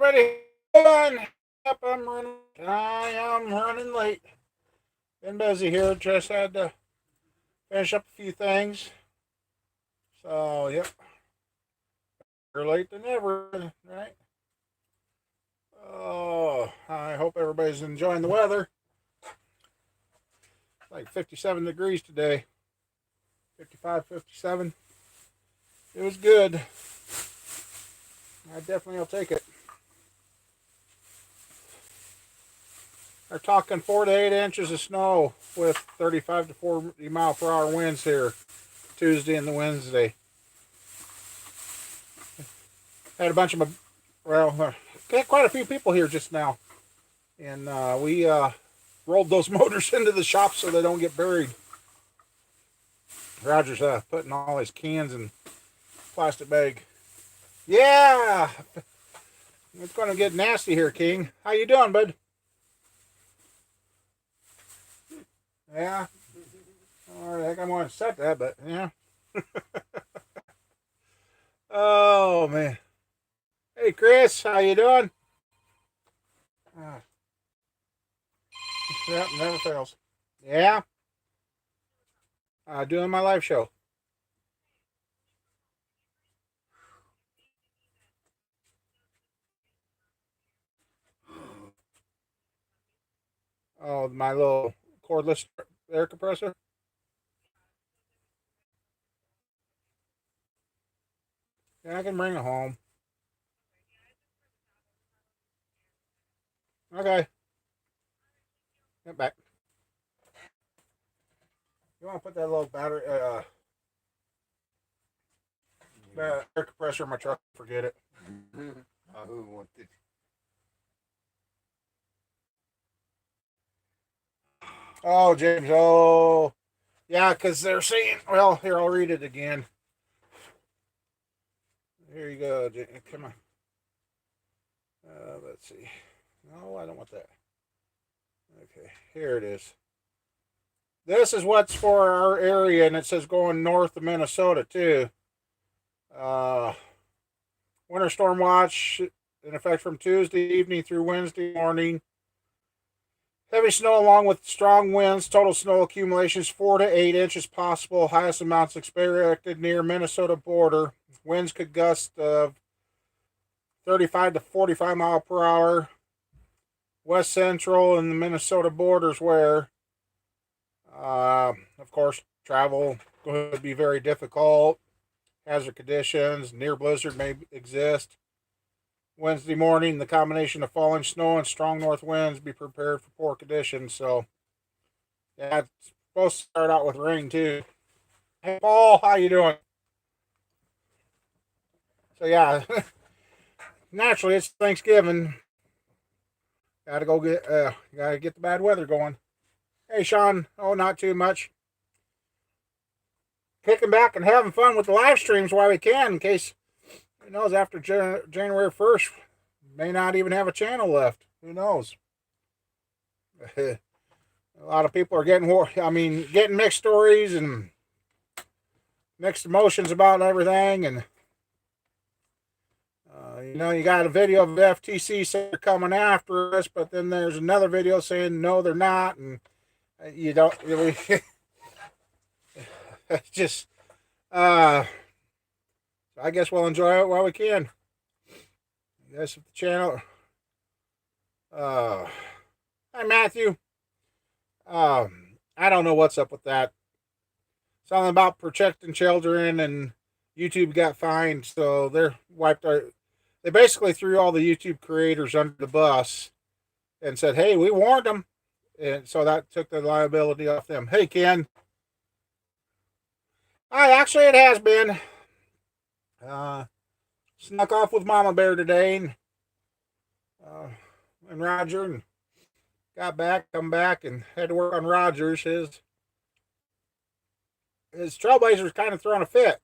Everybody, hold on. Yep, I am running late. Been busy here. Just had to finish up a few things. So, yep, better late than never, right? Oh, I hope everybody's enjoying the weather. It's like 57 degrees today. 55, 57. It was good. I definitely will take it. They're talking 4 to 8 inches of snow with 35 to 40 mile per hour winds here Tuesday and the Wednesday. Had a bunch of, quite a few people here just now. And we rolled those motors into the shop so they don't get buried. Roger's putting all his cans in plastic bag. Yeah! It's going to get nasty here, King. How you doing, bud? Yeah. All right, I think I'm going to set that, but yeah. Oh, man. Hey, Chris, how you doing? Uh, yep, never fails. Yeah, doing my live show. Oh, my little cordless air compressor. Yeah, I can bring it home. Okay, get back. You want to put that little battery, air compressor in my truck? Forget it. Who wanted? Oh, James. Oh, yeah, because they're saying. Well, here I'll read it again. Here you go, James. Come on. Let's see. No, I don't want that. Okay, here it is. This is what's for our area, and it says going north of Minnesota too. Uh, Winter storm watch in effect from Tuesday evening through Wednesday morning. Heavy snow along with strong winds. Total snow accumulations 4 to 8 inches possible. Highest amounts expected near Minnesota border. Winds could gust of 35 to 45 mile per hour. West Central and the Minnesota borders where, of course, travel could be very difficult. Hazard conditions, near blizzard may exist. Wednesday morning, the combination of falling snow and strong north winds, be prepared for poor conditions. So, yeah, it's supposed to start out with rain too. Hey, Paul, how you doing? So yeah, naturally it's Thanksgiving. Gotta get the bad weather going. Hey, Sean. Oh, not too much. Kicking back and having fun with the live streams while we can, in case who knows after January 1st, may not even have a channel left. Who knows? A lot of people are getting mixed stories and mixed emotions about everything. And, you got a video of the FTC saying they're coming after us, but then there's another video saying no, they're not. And you don't really. Just, I guess we'll enjoy it while we can. I guess if the channel. Hi, Matthew. I don't know what's up with that. Something about protecting children, and YouTube got fined, so they're wiped out. They basically threw all the YouTube creators under the bus and said, "Hey, we warned them," and so that took the liability off them. Hey, Ken. Hi, actually, it has been. Uh, Snuck off with Mama Bear today, uh, and Roger, and come back, and had to work on Rogers. His Trailblazer's kind of throwing a fit.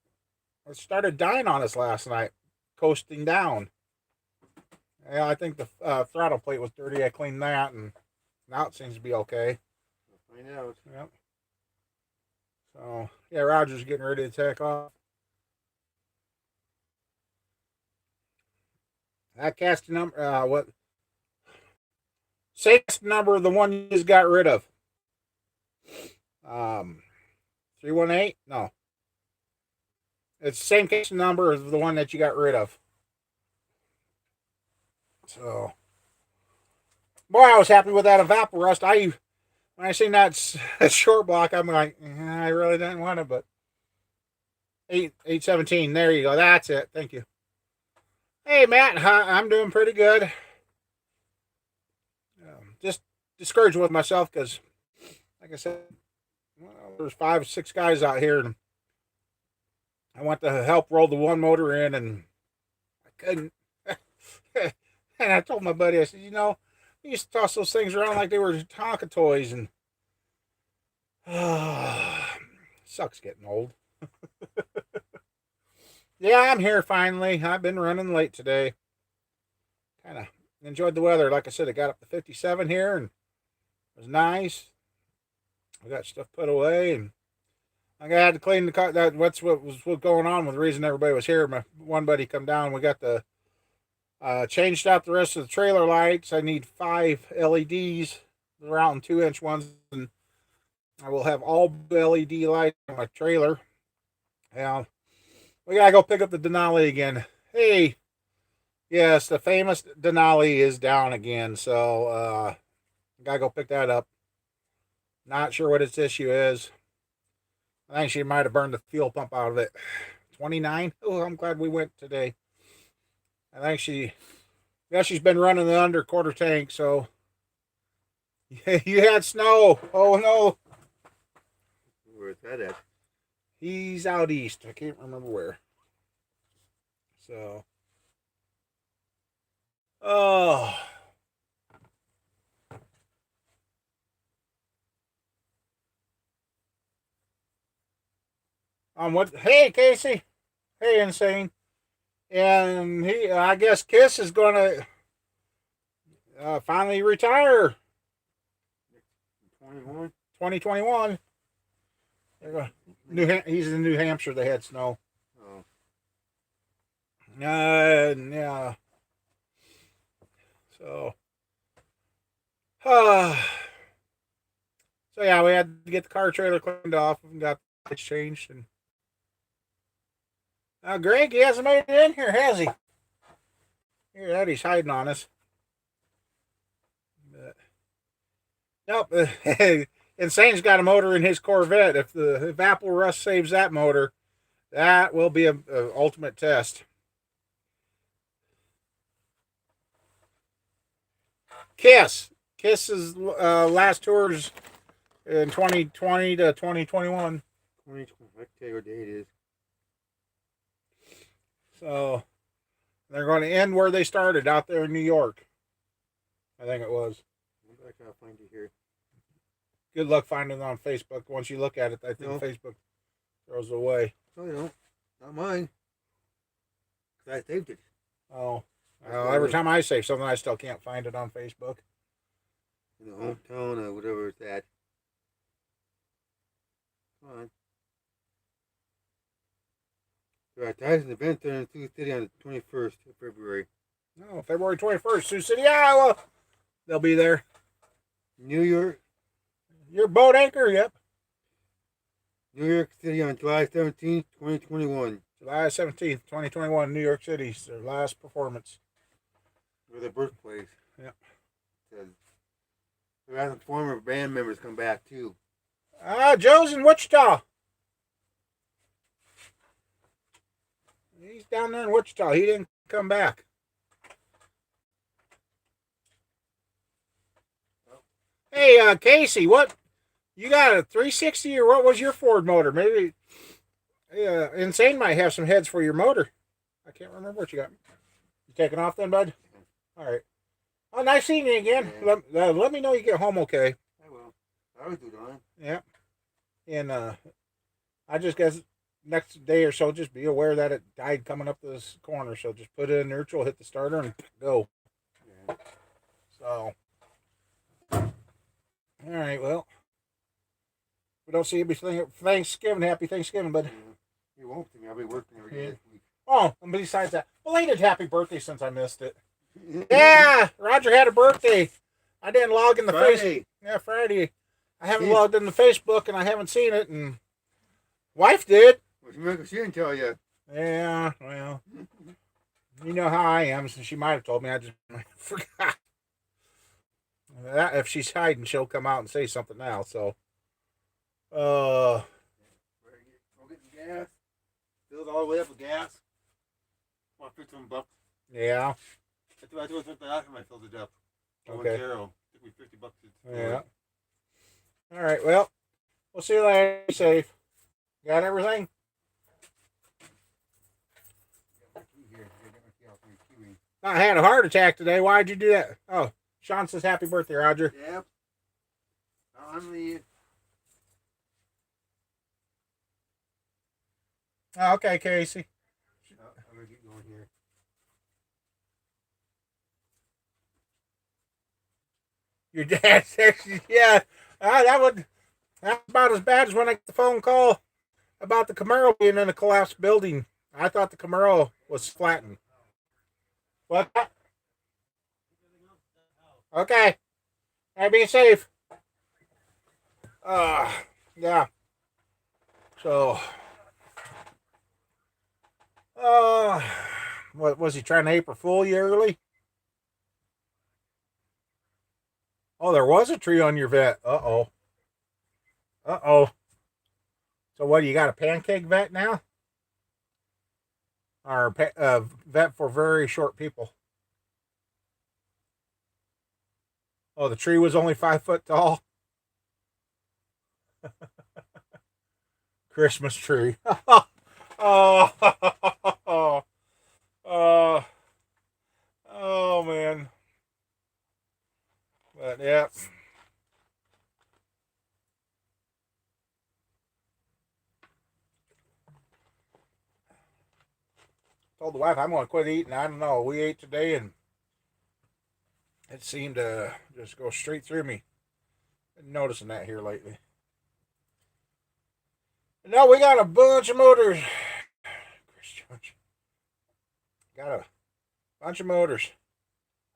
It started dying on us last night, coasting down. Yeah, I think the throttle plate was dirty. I cleaned that, and now it seems to be okay. I know. Yep. So, yeah, Roger's getting ready to take off. That casting number, what? Same casting number, the one you just got rid of. 318? No. It's the same casting number as the one that you got rid of. So, boy, I was happy with that evaporust. When I seen that short block, I'm like, I really didn't want it, but 817. There you go. That's it. Thank you. Hey, Matt, I'm doing pretty good. Just discouraged with myself because, like I said, well, there's 5 or 6 guys out here, and I went to help roll the one motor in, and I couldn't. And I told my buddy, I said, you used to toss those things around like they were Tonka toys, and sucks getting old. Yeah, I'm here finally. I've been running late today. Kind of enjoyed the weather. Like I said, it got up to 57 here, and it was nice. I got stuff put away, and I had to clean the car. What was going on with the reason everybody was here. My one buddy come down. We got the changed out the rest of the trailer lights. I need 5 LEDs. They're out in 2-inch ones, and I will have all LED lights on my trailer. Now, we gotta go pick up the Denali again. Hey, yes, the famous Denali is down again, so gotta go pick that up. Not sure what its issue is. I think she might have burned the fuel pump out of it. 29? Oh, I'm glad we went today. I think she's been running the under quarter tank, so. You had snow. Oh, no. Where's that at? He's out east. I can't remember where. So. Oh. What? Hey, Casey. Hey, Insane. And I guess Kiss is going to finally retire. 2021. He's in New Hampshire. They had snow. Oh. Yeah. So. So yeah, we had to get the car trailer cleaned off and got the lights changed. And Greg, he hasn't made it in here, has he? Here, that he's hiding on us. But, nope. Insane's got a motor in his Corvette. If Apple Rust saves that motor, that will be a ultimate test. Kiss's last tours in 2020 to 2021. 2020. I can tell you what day it is. So they're going to end where they started, out there in New York. I think it was. I gotta find you here. Good luck finding it on Facebook. Once you look at it, I think Facebook throws it away. Oh, not mine. I saved it. Oh, every time I save something, I still can't find it on Facebook. In the hometown or whatever it's at. Come on. There are ties an event there in Sioux City on the 21st of February. No, February 21st, Sioux City, Iowa. They'll be there. New York. Your boat anchor? Yep. New York City on July 17th, 2021. July 17th, 2021, New York City. It's their last performance. Or their birthplace. Yep. They're having former band members come back, too. Joe's in Wichita. He's down there in Wichita. He didn't come back. Hey, Casey, what? You got a 360 or what was your Ford motor? Maybe Insane might have some heads for your motor. I can't remember what you got. You taking off then, bud? All right. Oh, nice seeing you again. Yeah. Let me know you get home okay. I will. I always do, don't I? Yeah. And I just guess next day or so, just be aware that it died coming up this corner. So just put it in neutral, hit the starter, and go. Yeah. So. All right, well. If we don't see you before Thanksgiving. Happy Thanksgiving, bud. You won't see me. I'll be working every day this week. Oh, and besides that, belated happy birthday since I missed it. Yeah, Roger had a birthday. I didn't log in the Facebook. Friday. Yeah, Friday. I haven't See? logged in the Facebook and I haven't seen it. And wife did. Well, she didn't tell you. Yeah, well, you know how I am. So she might have told me. I just forgot. That, if she's hiding, she'll come out and say something now. So, Go get the gas. Filled all the way up with gas. About 15 bucks. yeah, I do it the last time I filled it up. Okay. Took me $50. yeah. All right. Well, we'll see you later. Be safe. Got everything? I had a heart attack today. Why'd you do that? Oh, Sean says happy birthday, Roger. Yep. On the. Oh, okay, Casey. I'm gonna get going here. Your dad texted, yeah. That's about as bad as when I got the phone call about the Camaro being in a collapsed building. I thought the Camaro was flattened. What? Okay. Hey, be safe. Yeah. So, what was he trying to April Fool you early? Oh, there was a tree on your vet. Uh oh. So what? You got a pancake vet now, or a vet for very short people? Oh, the tree was only 5 foot tall. Christmas tree. Oh, oh man. But yeah. Told the wife I'm going to quit eating. I don't know. We ate today and it seemed to just go straight through me. Been noticing that here lately. No, we got a bunch of motors. Got a bunch of motors.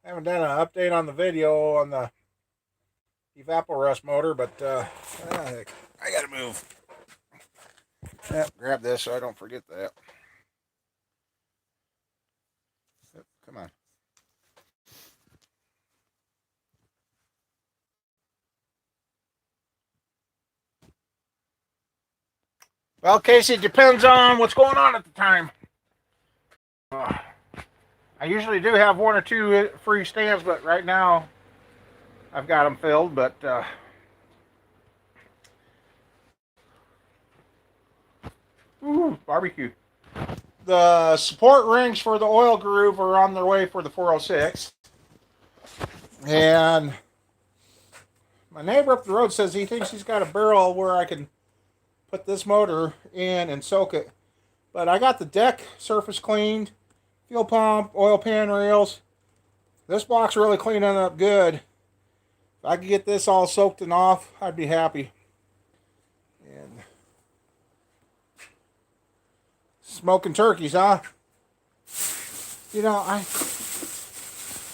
Haven't done an update on the video on the evaporust motor, but I gotta move. Yep, grab this so I don't forget that. Yep, come on. Well, Casey, it depends on what's going on at the time. I usually do have one or two free stands, but right now I've got them filled. But barbecue. The support rings for the oil groove are on their way for the 406. And my neighbor up the road says he thinks he's got a barrel where I can put this motor in and soak it. But I got the deck surface cleaned, fuel pump, oil pan rails. This block's really cleaning up good. If I could get this all soaked and off, I'd be happy. And smoking turkeys, huh? You know, I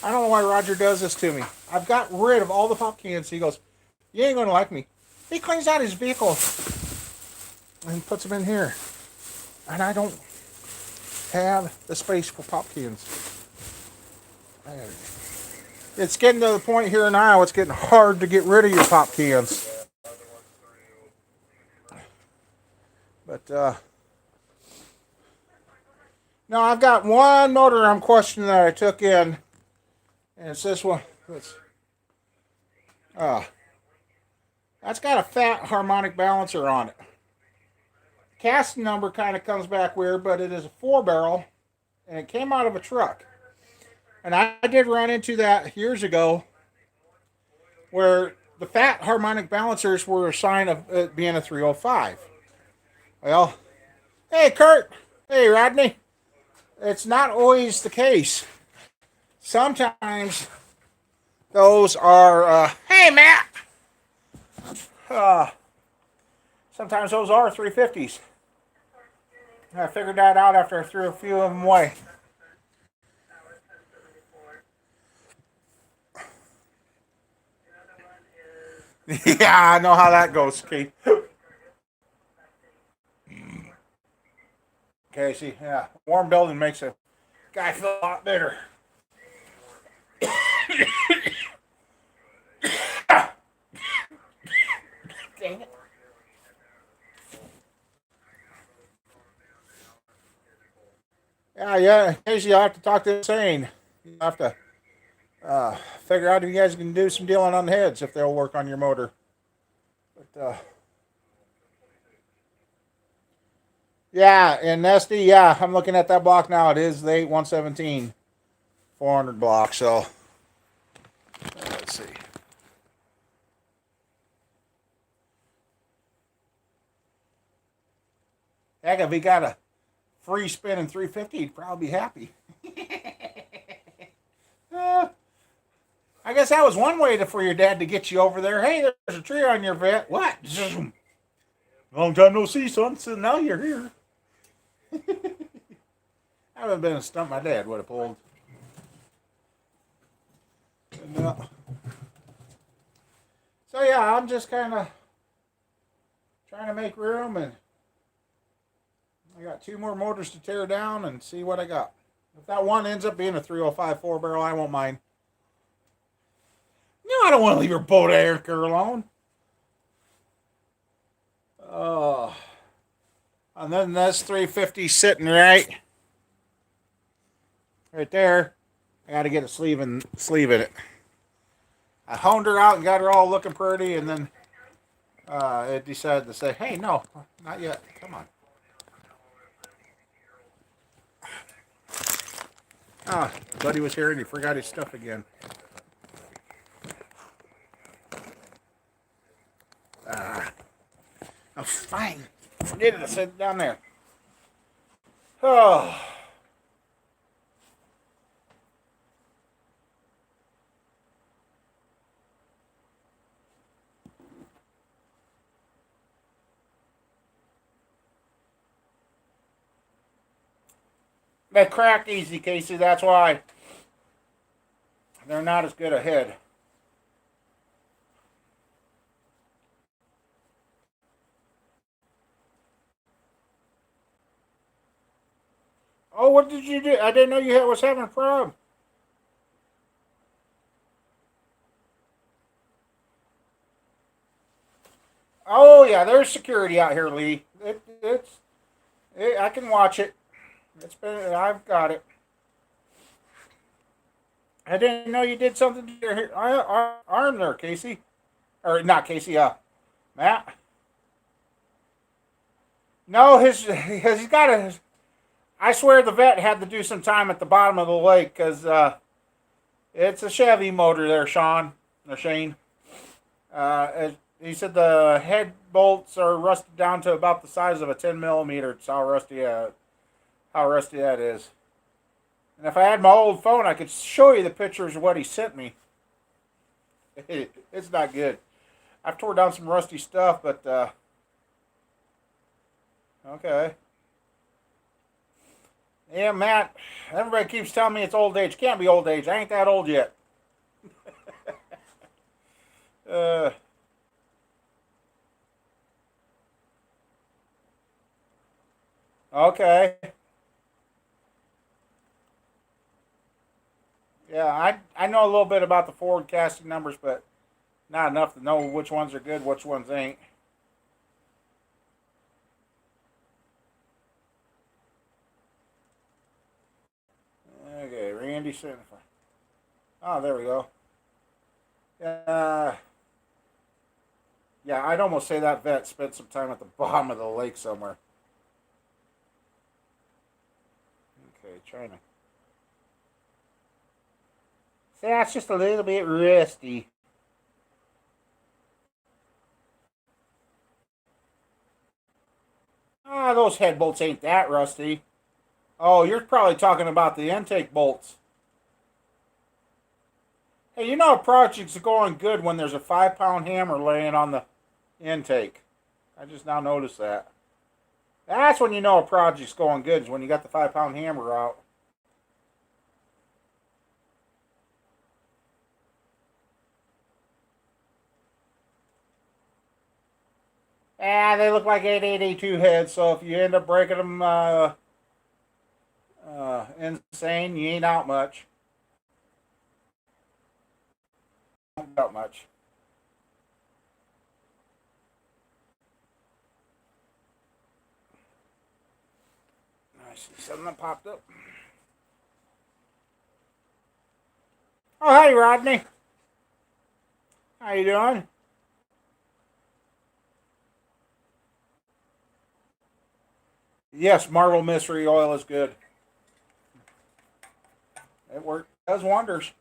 don't know why Roger does this to me. I've got rid of all the pop cans. He goes, you ain't going to like me. He cleans out his vehicle and puts them in here. And I don't have the space for pop cans. It's getting to the point here in Iowa, it's getting hard to get rid of your pop cans. But, no, I've got one motor I'm questioning that I took in. And it's this one. That's got a fat harmonic balancer on it. Casting number kind of comes back weird, but it is a 4-barrel, and it came out of a truck. And I did run into that years ago, where the fat harmonic balancers were a sign of it being a 305. Well, hey Kurt, hey Rodney, it's not always the case. Sometimes those are, hey Matt, sometimes those are 350s. I figured that out after I threw a few of them away. Yeah, I know how that goes, Keith. Casey, yeah. Warm building makes a guy feel a lot better. Dang it. Yeah. Casey, I have to talk to Insane. You have to figure out if you guys can do some dealing on the heads if they'll work on your motor. But yeah, and Nesty, yeah, I'm looking at that block now. It is the 8117 400 block. So let's see. Heck, if he got a free spin in 350, he'd probably be happy. uh, I guess that was one way for your dad to get you over there. Hey, there's a tree on your vet. What? Long time no see, son. So now you're here. I haven't been a stunt my dad would have pulled. And, so yeah, I'm just kind of trying to make room, and I got 2 more motors to tear down and see what I got. If that one ends up being a 305 4-barrel, I won't mind. No, I don't want to leave your boat anchor alone. Oh, and then that's 350 sitting right there. I got to get a sleeve in it. I honed her out and got her all looking pretty, and then it decided to say, "Hey, no, not yet. Come on." Ah, buddy was here and he forgot his stuff again. Oh, fine. Forget it. I said it down there. Oh. They crack easy, Casey. That's why they're not as good ahead. Oh, what did you do? I didn't know you was having a problem. Oh yeah, there's security out here, Lee. I can watch it. I've got it. I didn't know you did something to your arm there, Casey. Or not Casey, Matt. No, he's got a. I swear the vet had to do some time at the bottom of the lake because it's a Chevy motor there, Sean or Shane. He said the head bolts are rusted down to about the size of a 10 millimeter. It's how rusty that is. And if I had my old phone, I could show you the pictures of what he sent me. It's not good. I've tore down some rusty stuff, but okay. Yeah, Matt. Everybody keeps telling me it's old age. Can't be old age. I ain't that old yet. Okay. Yeah, I know a little bit about the forward casting numbers, but not enough to know which ones are good, which ones ain't. Okay, Randy Center. Oh, there we go. Yeah, I'd almost say that vet spent some time at the bottom of the lake somewhere. Okay, trying to. See, that's just a little bit rusty. Ah, those head bolts ain't that rusty. Oh, you're probably talking about the intake bolts. Hey, you know a project's going good when there's a 5-pound hammer laying on the intake. I just now noticed that. That's when you know a project's going good, is when you got the 5-pound hammer out. And they look like 882 heads, so if you end up breaking them insane, you ain't out much. Not out much. I see something that popped up. Oh, hey, Rodney. How you doing? Yes, Marvel Mystery Oil is good. It works, does wonders.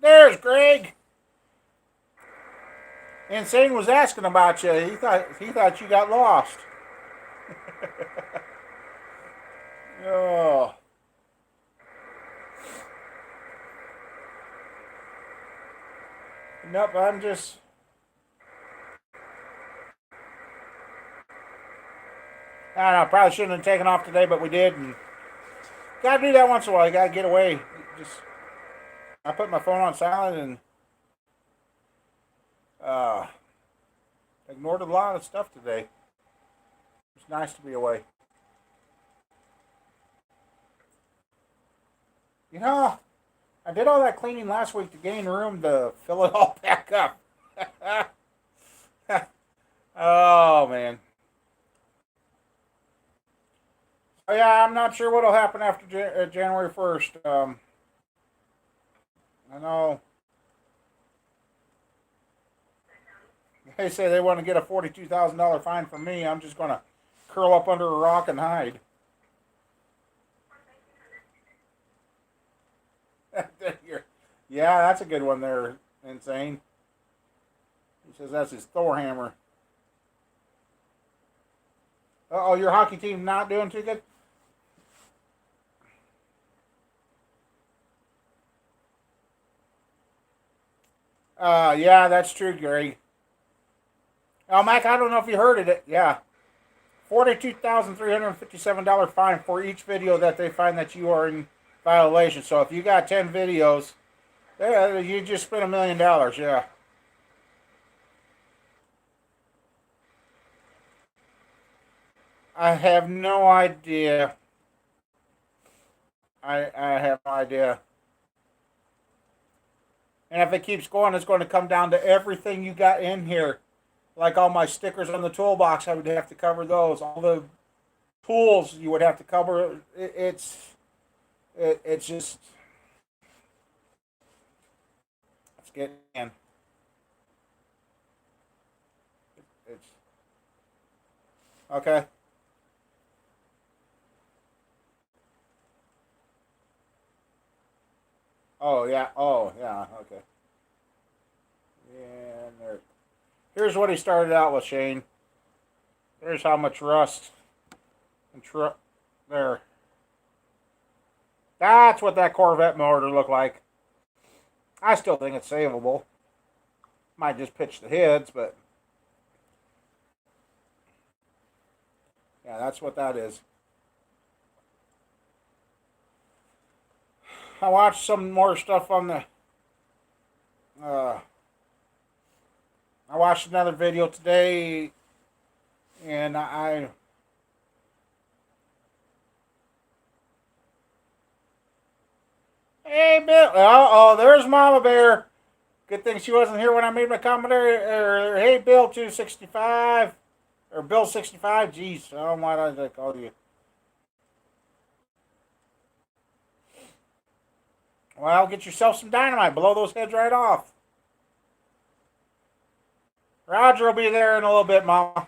There's Greg. Insane was asking about you. He thought you got lost. Oh. Nope, I'm just. I don't know, probably shouldn't have taken off today, but we did. And gotta do that once in a while. You gotta get away. Just, I put my phone on silent and uh, ignored a lot of stuff today. It's nice to be away. You know, I did all that cleaning last week to gain room to fill it all back up. Oh man. Oh, yeah, I'm not sure what'll happen after January 1st. I know they say they want to get a $42,000 fine from me. I'm just going to curl up under a rock and hide. Yeah, that's a good one there, Insane. He says that's his Thor hammer. Oh, your hockey team not doing too good? Yeah, that's true, Gary. Oh, Mike, I don't know if you heard it. Yeah, $42,357 fine for each video that they find that you are in violation. So if you got 10 videos, yeah, you just spent $1 million. Yeah. I have no idea. I have no idea. And if it keeps going, it's going to come down to everything you got in here. Like all my stickers on the toolbox, I would have to cover those. All the tools you would have to cover. It's just it's getting in. It's okay. Oh yeah. Oh yeah. Okay. Yeah. There. Here's what he started out with, Shane. There's how much rust and there. That's what that Corvette motor looked like. I still think it's savable. Might just pitch the heads, but yeah, that's what that is. I watched some more stuff on the. Uh, I watched another video today, and I. Hey, Bill. Oh, there's Mama Bear. Good thing she wasn't here when I made my commentary. Hey, Bill 265. Or Bill 65. Jeez, oh, why did I call you? Well, get yourself some dynamite. Blow those heads right off. Roger will be there in a little bit, Mama.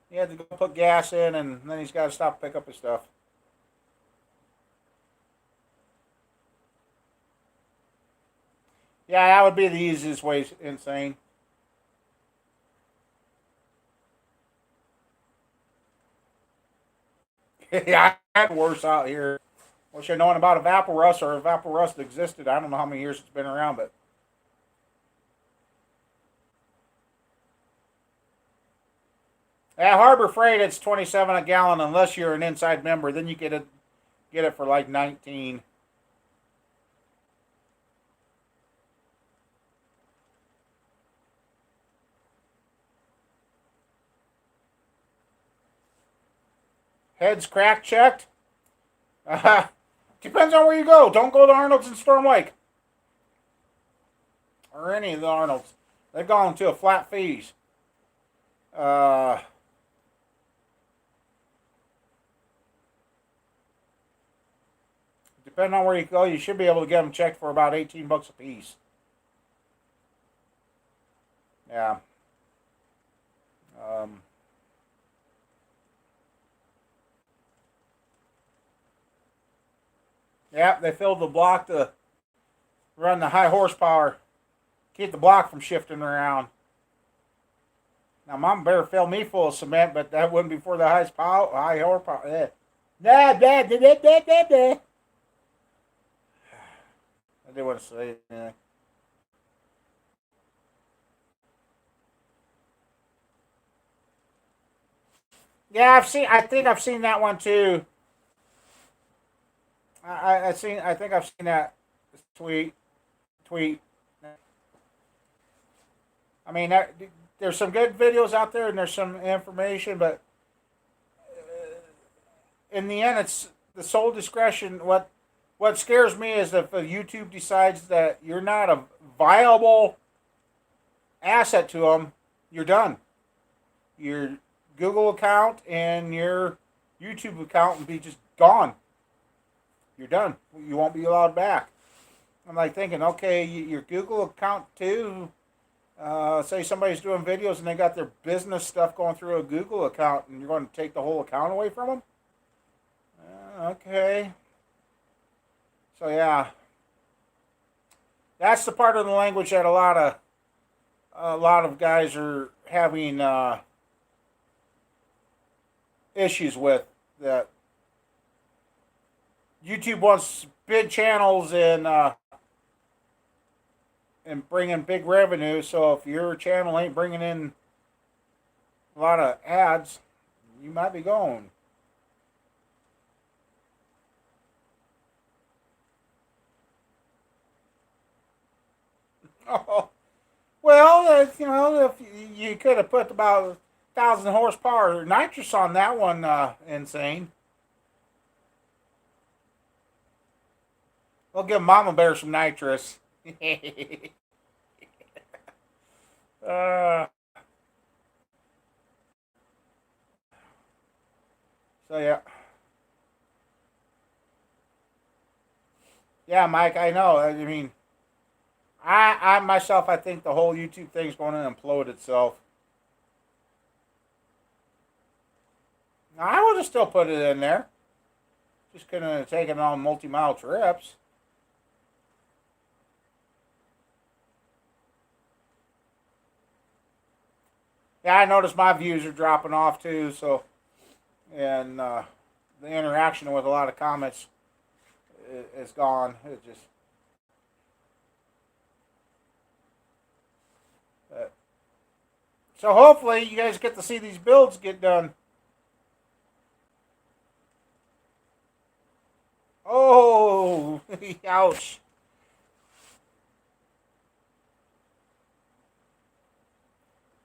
He had to go put gas in, and then he's got to stop and pick up his stuff. Yeah, that would be the easiest way, Insane. Yeah, I had worse out here. Wish I'd known about a Vapor Rust or if Vapor Rust existed. I don't know how many years it's been around, but At Harbor Freight, it's 27 a gallon unless you're an inside member. Then you get it for like 19. Heads crack checked. Depends on where you go. Don't go to Arnold's in Storm Lake or any of the Arnold's. They've gone to a flat fees. Uh, Depending on where you go, you should be able to get them checked for about 18 bucks a piece. Yeah. Um, yeah, they filled the block to run the high horsepower, keep the block from shifting around. Now, Mama Bear filled me full of cement, but that wouldn't be for the high horsepower. Nah, blah, blah, blah, blah, blah, blah. I didn't want to say anything. Yeah, I think I've seen that one too. I think I've seen that tweet. Tweet. I mean, there's some good videos out there, and there's some information, but in the end, it's the sole discretion. What scares me is if YouTube decides that you're not a viable asset to them, you're done. Your Google account and your YouTube account will be just gone. You're done. You won't be allowed back. I'm like thinking, okay, your Google account too. Say somebody's doing videos and they got their business stuff going through a Google account, and you're going to take the whole account away from them. Okay. So yeah, that's the part of the language that a lot of guys are having issues with. That YouTube wants big channels and bringing big revenue. So if your channel ain't bringing in a lot of ads, you might be going. Oh, well, if you could have put about 1,000 horsepower nitrous on that one, insane. We'll give Mama Bear some nitrous. uh, so yeah, yeah, Mike. I know. I mean, I myself, I think the whole YouTube thing's going to implode itself. I would have still put it in there. Just couldn't have taken it on multi-mile trips. Yeah, I noticed my views are dropping off too. So, and the interaction with a lot of comments is gone. It just. So hopefully you guys get to see these builds get done. Oh, ouch.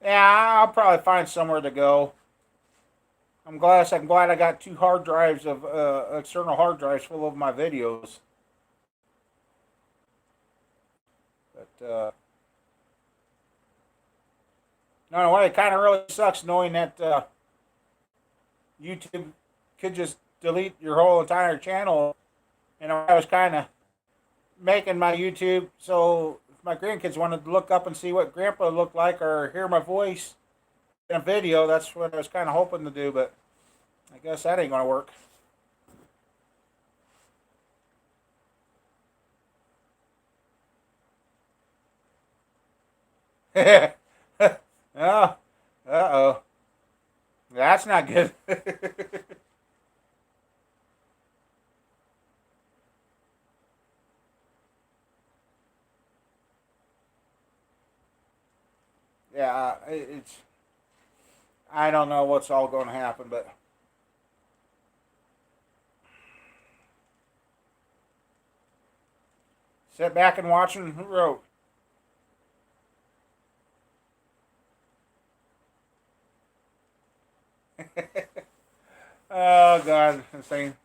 Yeah, I'll probably find somewhere to go. I'm glad I got two hard drives of external hard drives full of my videos. But no, it kind of really sucks knowing that YouTube could just delete your whole entire channel. And I was kind of making my YouTube so if my grandkids wanted to look up and see what Grandpa looked like or hear my voice in a video, that's what I was kind of hoping to do. But I guess that ain't gonna work. Oh, uh-oh. That's not good. Yeah, it's. I don't know what's all going to happen, but sit back and watch who wrote. Oh God, insane.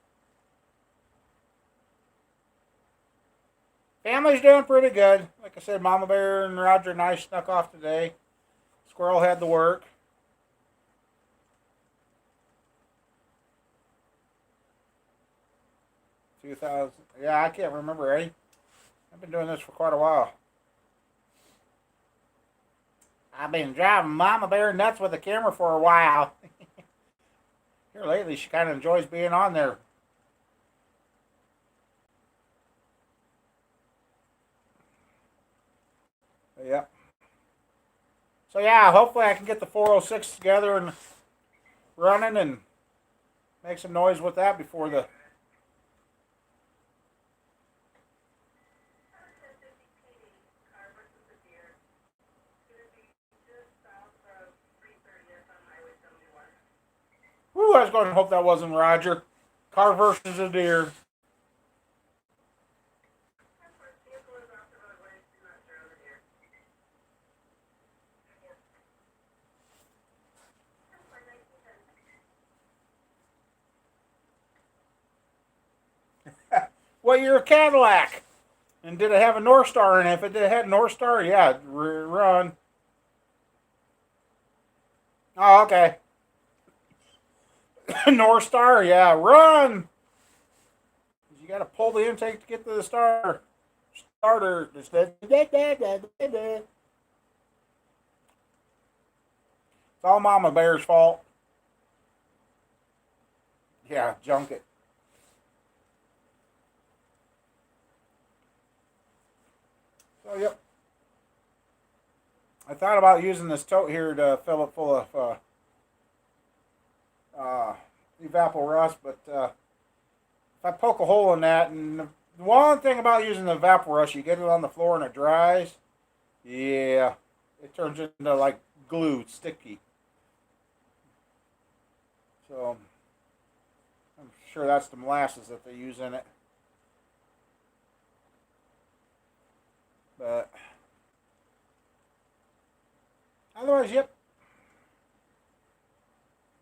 Family's doing pretty good. Like I said, Mama Bear and Roger and I snuck off today. Squirrel had to work. 2000. Yeah, I can't remember, Eddie. I've been doing this for quite a while. I've been driving Mama Bear nuts with the camera for a while. Here lately, she kind of enjoys being on there. Yeah. So yeah, hopefully I can get the 406 together and running and make some noise with that before the. Woo, I was going to hope that wasn't Roger. Car versus a deer. Well, you're a Cadillac. And did it have a North Star in it? If it had North Star, yeah, run. Oh, okay. North Star, yeah, run. You got to pull the intake to get to the starter. It's all Mama Bear's fault. Yeah, junk it. So, yep. I thought about using this tote here to fill it full of evaporust, but if I poke a hole in that, and the one thing about using the evaporust, you get it on the floor and it dries. Yeah, it turns into like glue, sticky. So I'm sure that's the molasses that they use in it. But otherwise, yep.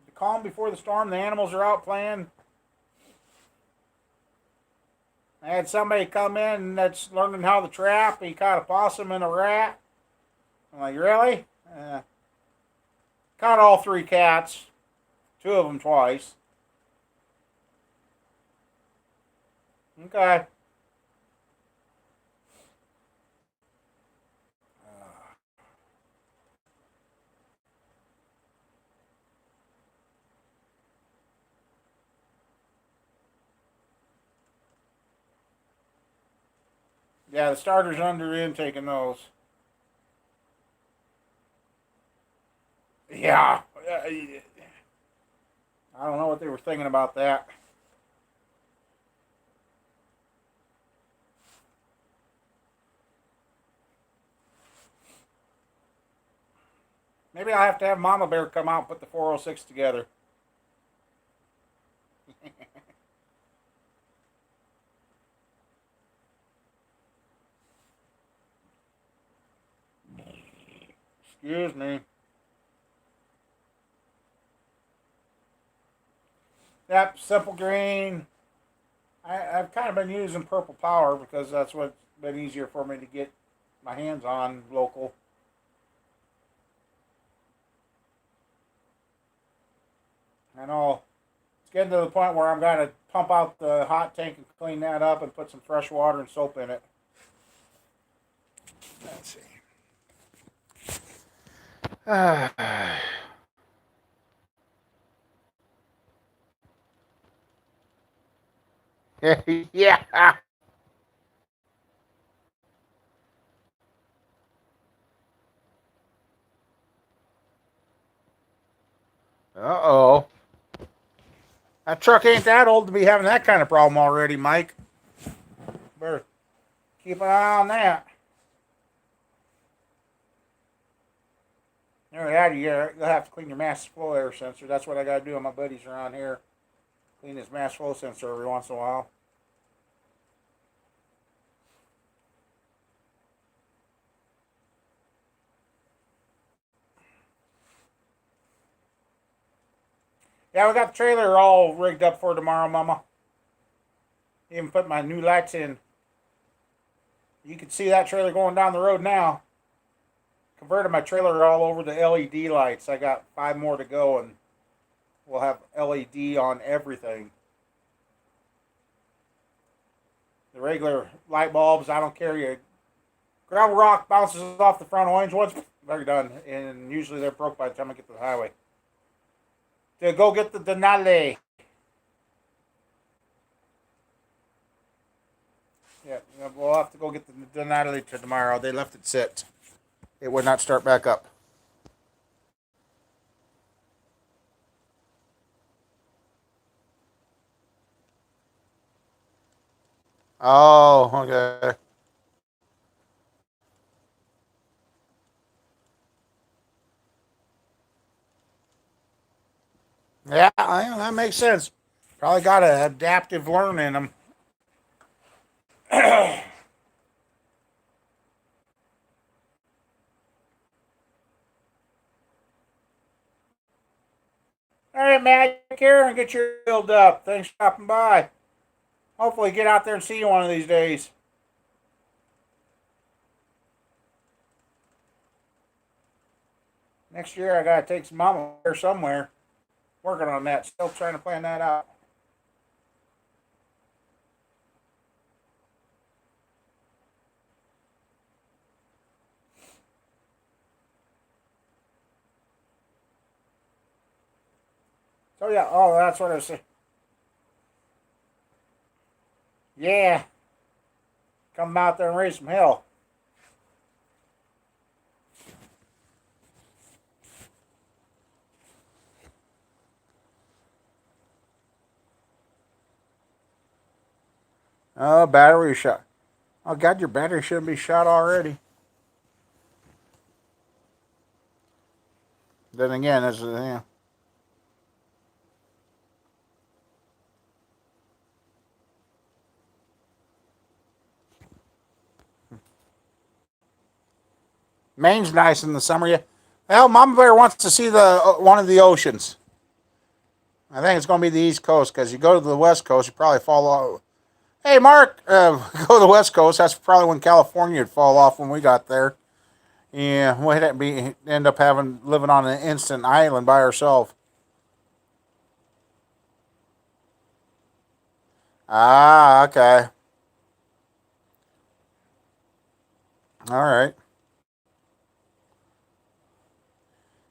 The calm before the storm. The animals are out playing. I had somebody come in that's learning how to trap. He caught a possum and a rat. I'm like, really? Caught all three cats. Two of them twice. Okay. Yeah, the starter's under intake in those. Yeah. I don't know what they were thinking about that. Maybe I'll have to have Mama Bear come out and put the 406 together. Excuse me. Yep, simple green. I've kind of been using purple power because that's what's been easier for me to get my hands on local. I know it's getting to the point where I'm going to pump out the hot tank and clean that up and put some fresh water and soap in it. Let's see. Yeah. Uh-oh. That truck ain't that old to be having that kind of problem already, Mike. Better keep an eye on that. Or that you'll have to clean your mass flow air sensor. That's what I got to do on my buddies around here. Clean this mass flow sensor every once in a while. Yeah, we got the trailer all rigged up for tomorrow, Mama. Even put my new lights in. You can see that trailer going down the road now. Converted my trailer all over to LED lights. I got 5 more to go, and we'll have LED on everything. The regular light bulbs, I don't care. You gravel rock bounces off the front orange ones, they're done. And usually they're broke by the time I get to the highway. To go get the Denali. Yeah, we'll have to go get the Denali to tomorrow. They left it sit. It would not start back up. Oh, okay. Yeah, that makes sense. Probably got an adaptive learn in them. All right, Matt, take care and get your build up. Thanks for stopping by. Hopefully, get out there and see you one of these days. Next year, I gotta take some mama there somewhere. Working on that. Still trying to plan that out. So yeah, oh, that's what I was saying. Yeah, come out there and raise some hell. Oh, battery shot. Oh God, your battery shouldn't be shot already. Then again, this is yeah. Maine's nice in the summer. Yeah. Well, Mama Bear wants to see the one of the oceans. I think it's going to be the East Coast because you go to the West Coast, you probably fall off. Hey, Mark, go to the West Coast. That's probably when California would fall off when we got there. Yeah, we'd end up having living on an instant island by ourselves. Ah, okay. All right.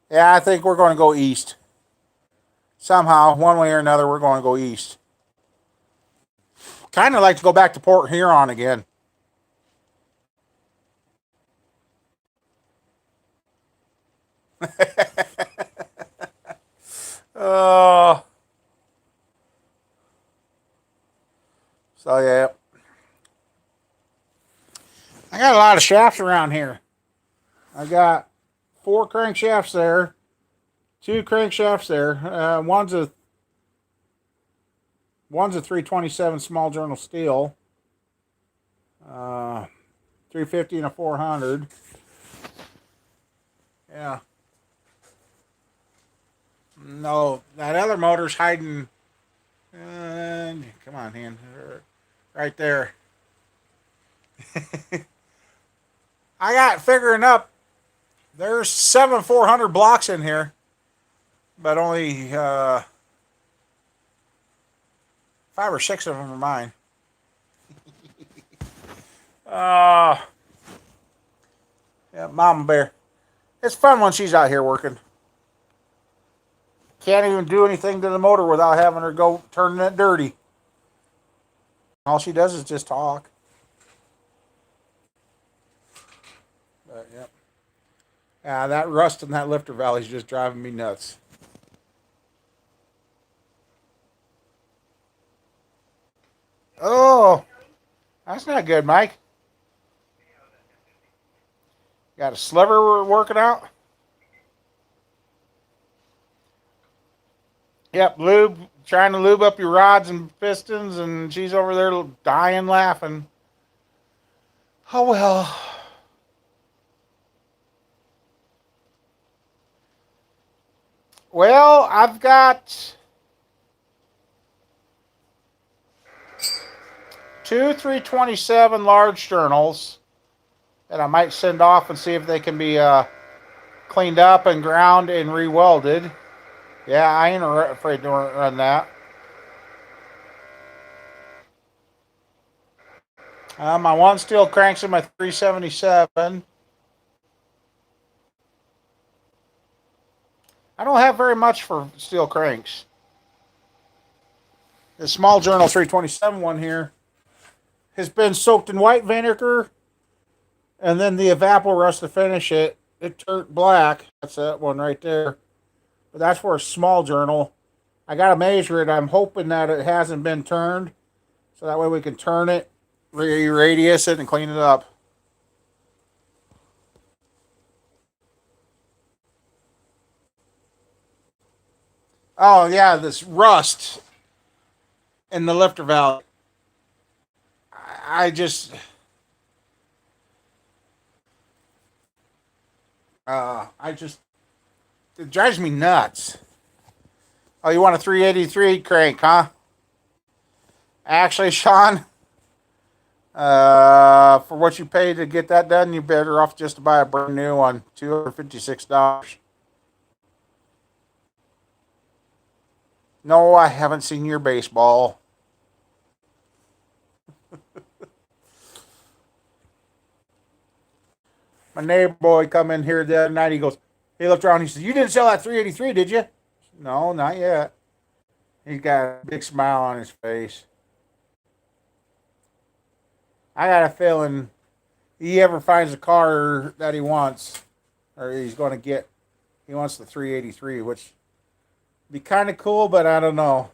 Yeah, I think we're going to go east. Somehow, one way or another, we're going to go east. Kind of like to go back to Port Huron again. Oh, so yeah. I got a lot of shafts around here. I got 4 crankshafts there, 2 crankshafts there. One's a 327 small journal steel, 350 and a 400. Yeah. No, that other motor's hiding. Come on, hand. Right there. I got figuring up. There's 7 400 blocks in here, but only 5 or 6 of them are mine. Uh, yeah, Mama Bear. It's fun when she's out here working. Can't even do anything to the motor without having her go turning it dirty. All she does is just talk. But yep. Yeah, that rust in that lifter valley is just driving me nuts. Oh, that's not good, Mike. Got a sliver we're working out? Yep, lube, trying to lube up your rods and pistons, and she's over there dying laughing. Oh well. Well, I've got two 327 large journals that I might send off and see if they can be cleaned up and ground and re-welded. Yeah, I ain't afraid to run that. My one steel cranks in my 377. I don't have very much for steel cranks. The small journal 327 one here has been soaked in white vinegar, and then the evapor rust to finish it. It turned black. That's that one right there. But that's for a small journal. I got to measure it. I'm hoping that it hasn't been turned, so that way we can turn it, radius it, and clean it up. Oh yeah, this rust in the lifter valve. I just, I just, it drives me nuts. Oh, you want a 383 crank, huh? Actually, Sean, for what you paid to get that done, you're better off just to buy a brand new one, $256. No, I haven't seen your baseball. My neighbor boy come in here the other night. He looked around. He said, "You didn't sell that 383, did you?" No, not yet. He's got a big smile on his face. I got a feeling he ever finds a car that he wants, or he's going to get, he wants the 383, which would be kind of cool, but I don't know.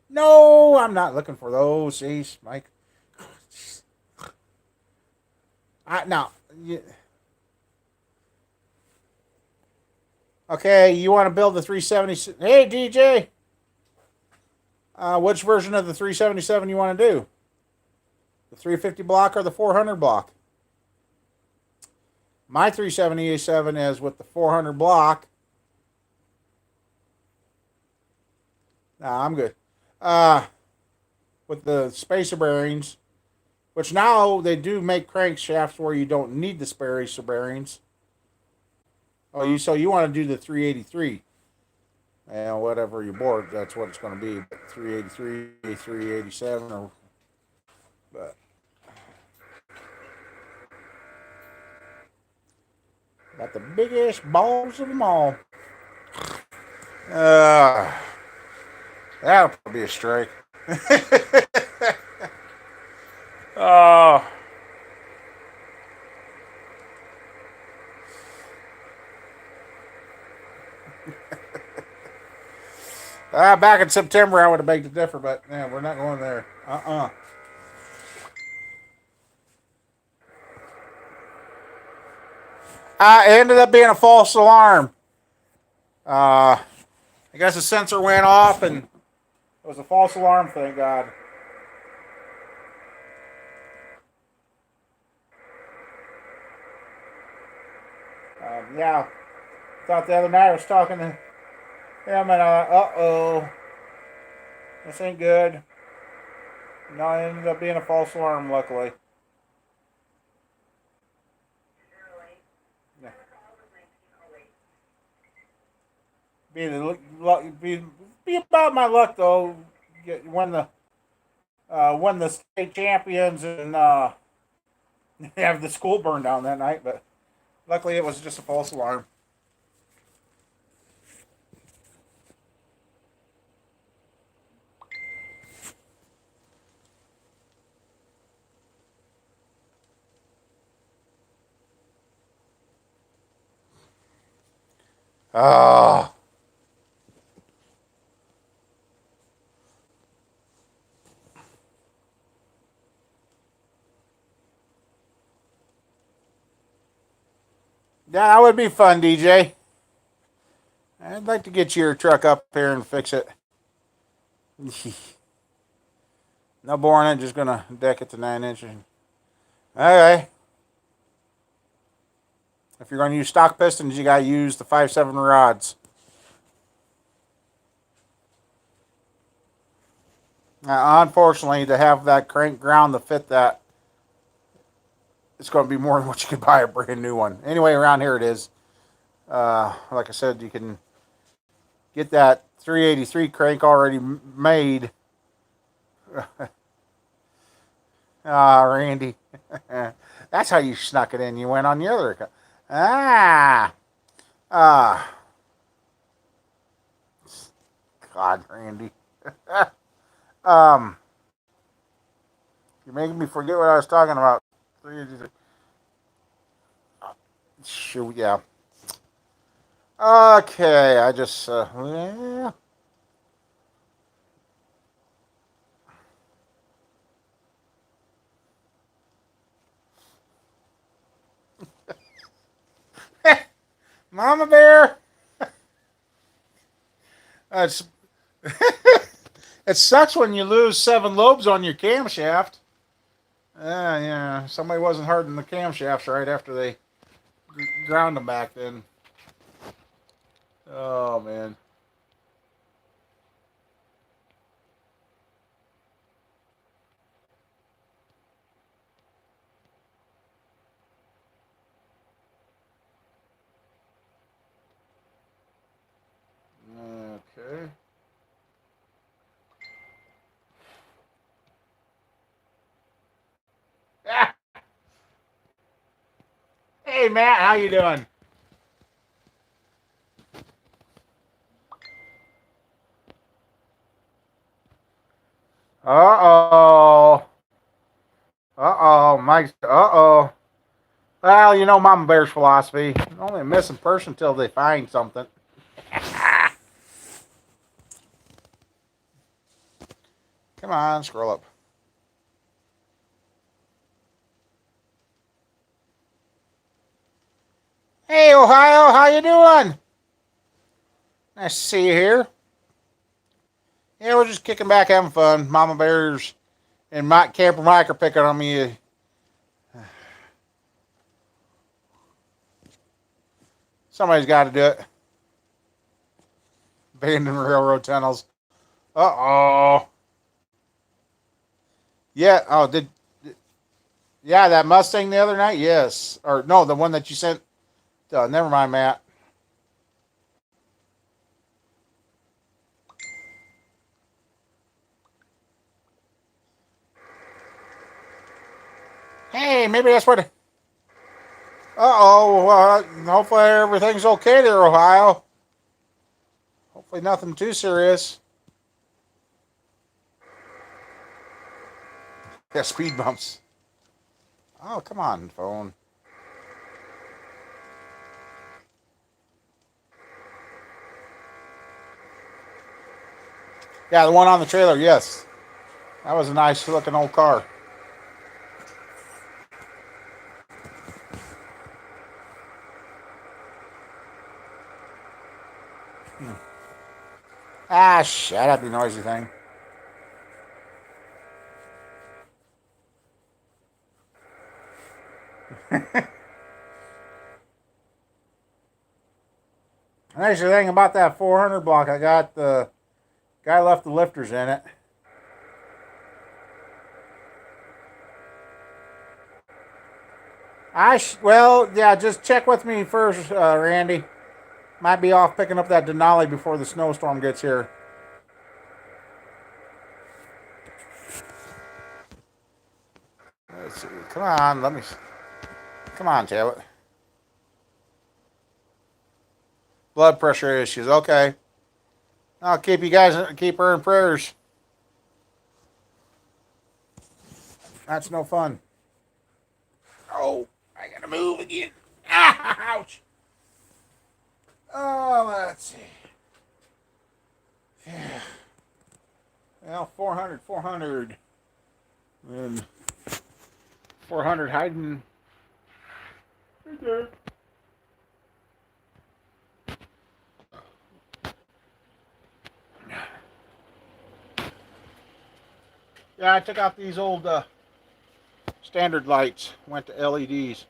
No, I'm not looking for those. Jeez, Mike. Now, okay, you want to build the 370? Hey, DJ, which version of the 377 you want to do? The 350 block or the 400 block? My 377 is with the 400 block. Nah, I'm good. With the spacer bearings, which now they do make crankshafts where you don't need the spacer bearings. Oh, you want to do the 383? And whatever your board, that's what it's going to be. 383, 387, or but got the biggest balls of them all. Uh, that'll probably be a strike. Oh. Back in September, I would have begged to differ, but yeah, we're not going there. It ended up being a false alarm. I guess the sensor went off, and it was a false alarm. Thank God. Yeah, thought the other night I was talking to him, and oh, this ain't good. No, it ended up being a false alarm. Luckily. Yeah. Be about my luck though. Win the state champions and have the school burned down that night. But luckily, it was just a false alarm. Oh. Yeah, that would be fun, DJ. I'd like to get your truck up here and fix it. No boring it, just gonna deck it to 9 inches. Okay. If you're gonna use stock pistons, you gotta use the 5/7 rods. Unfortunately, to have that crank ground to fit that, it's going to be more than what you could buy a brand new one. Anyway, around here it is. Like I said, you can get that 383 crank already made. Randy. That's how you snuck it in. You went on the other. Ah. Ah. God, Randy. um, you're making me forget what I was talking about. Shoot, yeah. Okay, I just, yeah. Mama Bear. It's it sucks when you lose 7 lobes on your camshaft. Yeah, somebody wasn't hardening the camshafts right after they ground them back then. Oh man. Okay. Ah, hey Matt, how you doing? Uh oh. Mike. Well, you know Mama Bear's philosophy: only a missing person till they find something. Come on, scroll up. Hey Ohio, how you doing? Nice to see you here. Yeah, we're just kicking back, having fun. Mama Bear's and Mike Camper Mike are picking on me. Somebody's got to do it. Abandoned railroad tunnels. Uh oh. Yeah. Oh, yeah, that Mustang the other night? Yes. Or no, the one that you sent. Never mind, Matt. Hey, maybe that's what. Uh-oh. Hopefully everything's okay there, Ohio. Hopefully nothing too serious. Yeah, speed bumps. Oh, come on, phone. Yeah, the one on the trailer, yes. That was a nice looking old car. Ah, shut up, you noisy thing. The nice thing about that 400 block, I got the guy left the lifters in it. Well, yeah, just check with me first, Randy. Might be off picking up that Denali before the snowstorm gets here. Let's see. Come on, let me. Come on, Taylor. Blood pressure issues. Okay, I'll keep her in prayers. That's no fun. Oh, I gotta move again. Ouch. Oh, let's see. Yeah. Well, 400. And 400 hiding right there. Yeah, I took out these old standard lights, went to LEDs.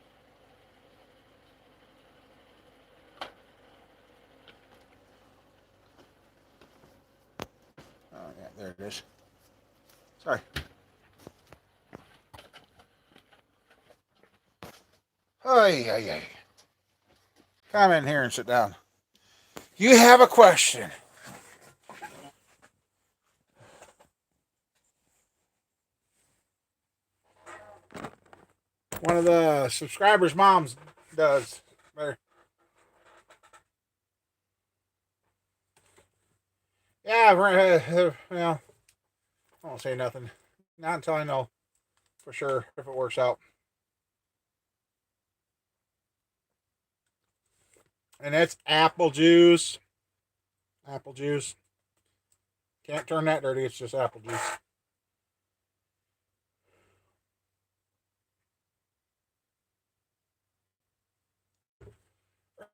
Oh, yeah, there it is. Sorry. Hey, hey, hey. Come in here and sit down. You have a question. One of the subscribers' moms does. There. Yeah, well, I won't say nothing. Not until I know for sure if it works out. And it's apple juice. Apple juice. Can't turn that dirty. It's just apple juice.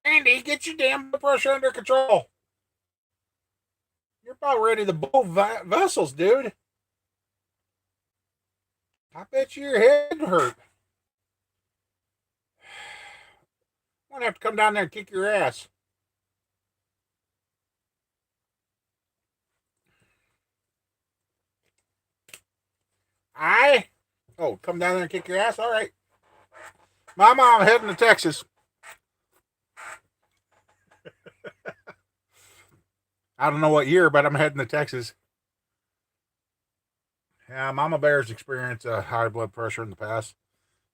Andy, get your damn blood pressure under control. You're about ready to blow vessels, dude. I bet your head hurt. I'm gonna have to come down there and kick your ass. I? Oh, come down there and kick your ass? All right. Mama, I'm heading to Texas. I don't know what year, but I'm heading to Texas. Yeah, Mama Bear's experienced high blood pressure in the past.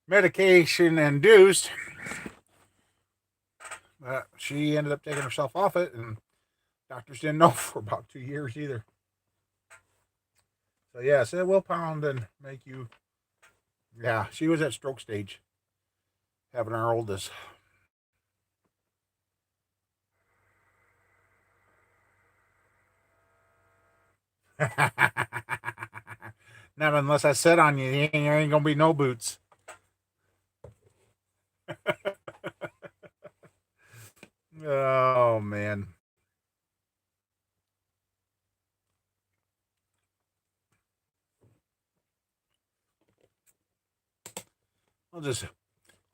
Medication induced. She ended up taking herself off it, and doctors didn't know for about 2 years either. So, yes, it will pound and make you. Yeah, she was at stroke stage, having our oldest. Not unless I sit on you, there ain't gonna be no boots. Oh man.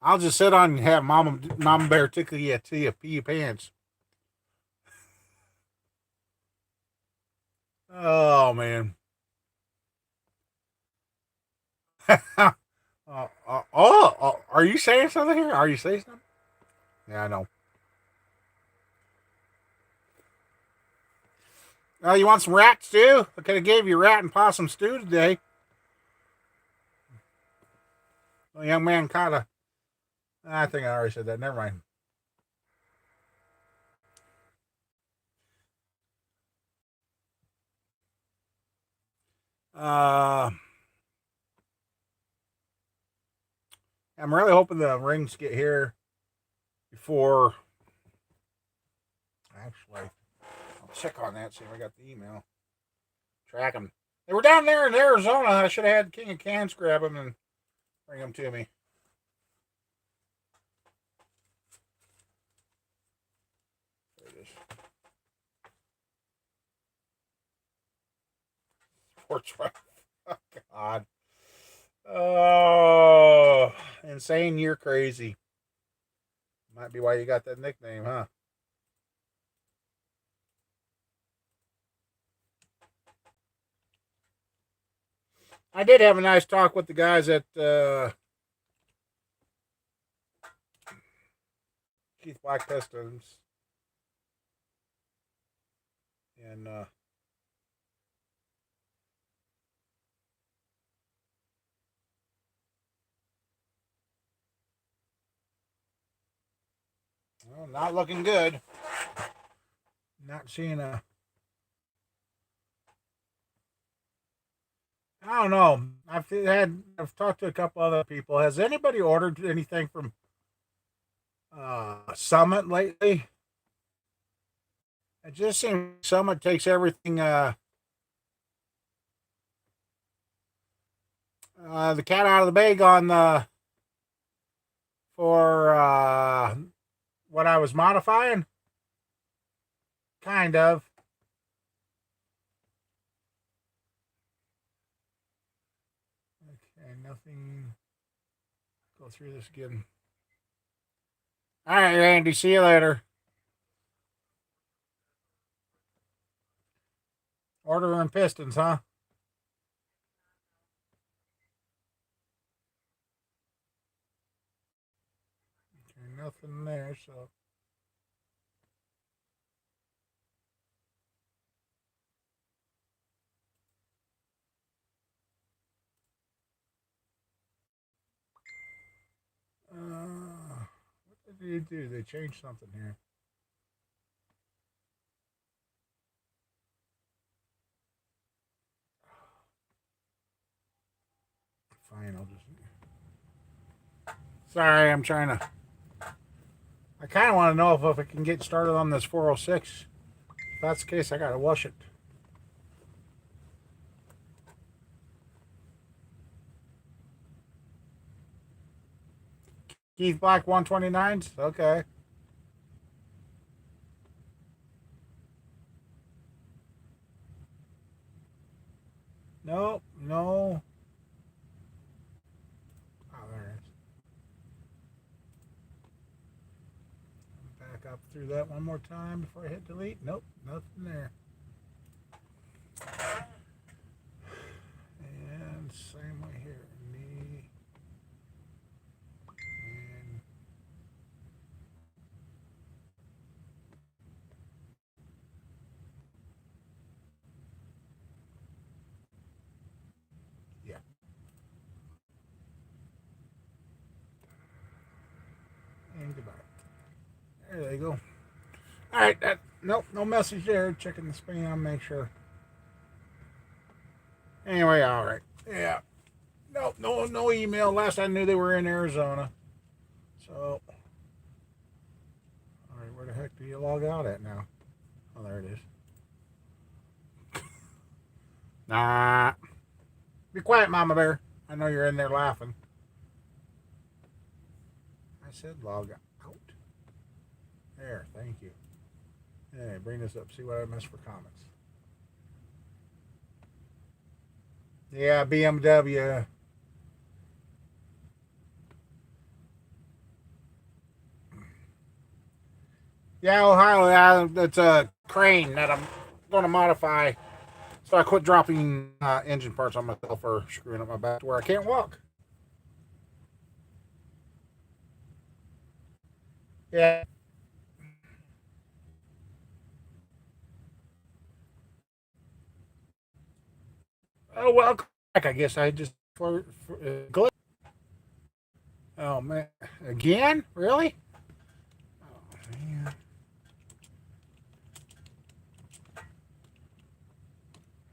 I'll just sit on and have Mama Bear tickle you till you pee your pants. Oh man. Are you saying something here? Are you saying something? Yeah, I know. You want some rat stew? I could have gave you rat and possum stew today. The young man caught a. I think I already said that. Never mind. Uh, I'm really hoping the rings get here before. Actually, I'll check on that. See if I got the email. Track them. They were down there in Arizona. I should have had King of Cans grab them and bring them to me. There it is. Sports right. Oh, God. Oh, insane. You're crazy. Might be why you got that nickname, huh? I did have a nice talk with the guys at Keith Black Pistons. And well, not looking good. Not seeing a. I don't know. I've talked to a couple other people. Has anybody ordered anything from Summit lately? It just seems Summit takes everything the cat out of the bag on the for what I was modifying. Kind of. nothing. Go through this again. All right, Randy. See you later. Ordering pistons, huh? Okay, nothing there, so. What did they do? They changed something here. Fine, I'll just. Sorry, I'm trying to. I kind of want to know if I can get started on this 406. If that's the case, I gotta wash it. Keith Black 129s? Okay. Nope, no. Oh, there it is. Back up through that one more time before I hit delete. Nope, nothing there. And same way here. Knee. And yeah. And goodbye. There they go. All right, nope, no message there. Checking the spam, make sure. Anyway, all right. Yeah. Nope, no email. Last I knew they were in Arizona. So, all right, where the heck do you log out at now? Oh, there it is. Nah. Be quiet, Mama Bear. I know you're in there laughing. I said log out. There, thank you. Hey, bring this up. See what I missed for comments. Yeah, BMW. Yeah, Ohio. Yeah, it's a crane that I'm going to modify. So I quit dropping engine parts on myself for screwing up my back to where I can't walk. Yeah. Oh, well, I guess I just glitched. Oh, man. Again? Really? Oh, man.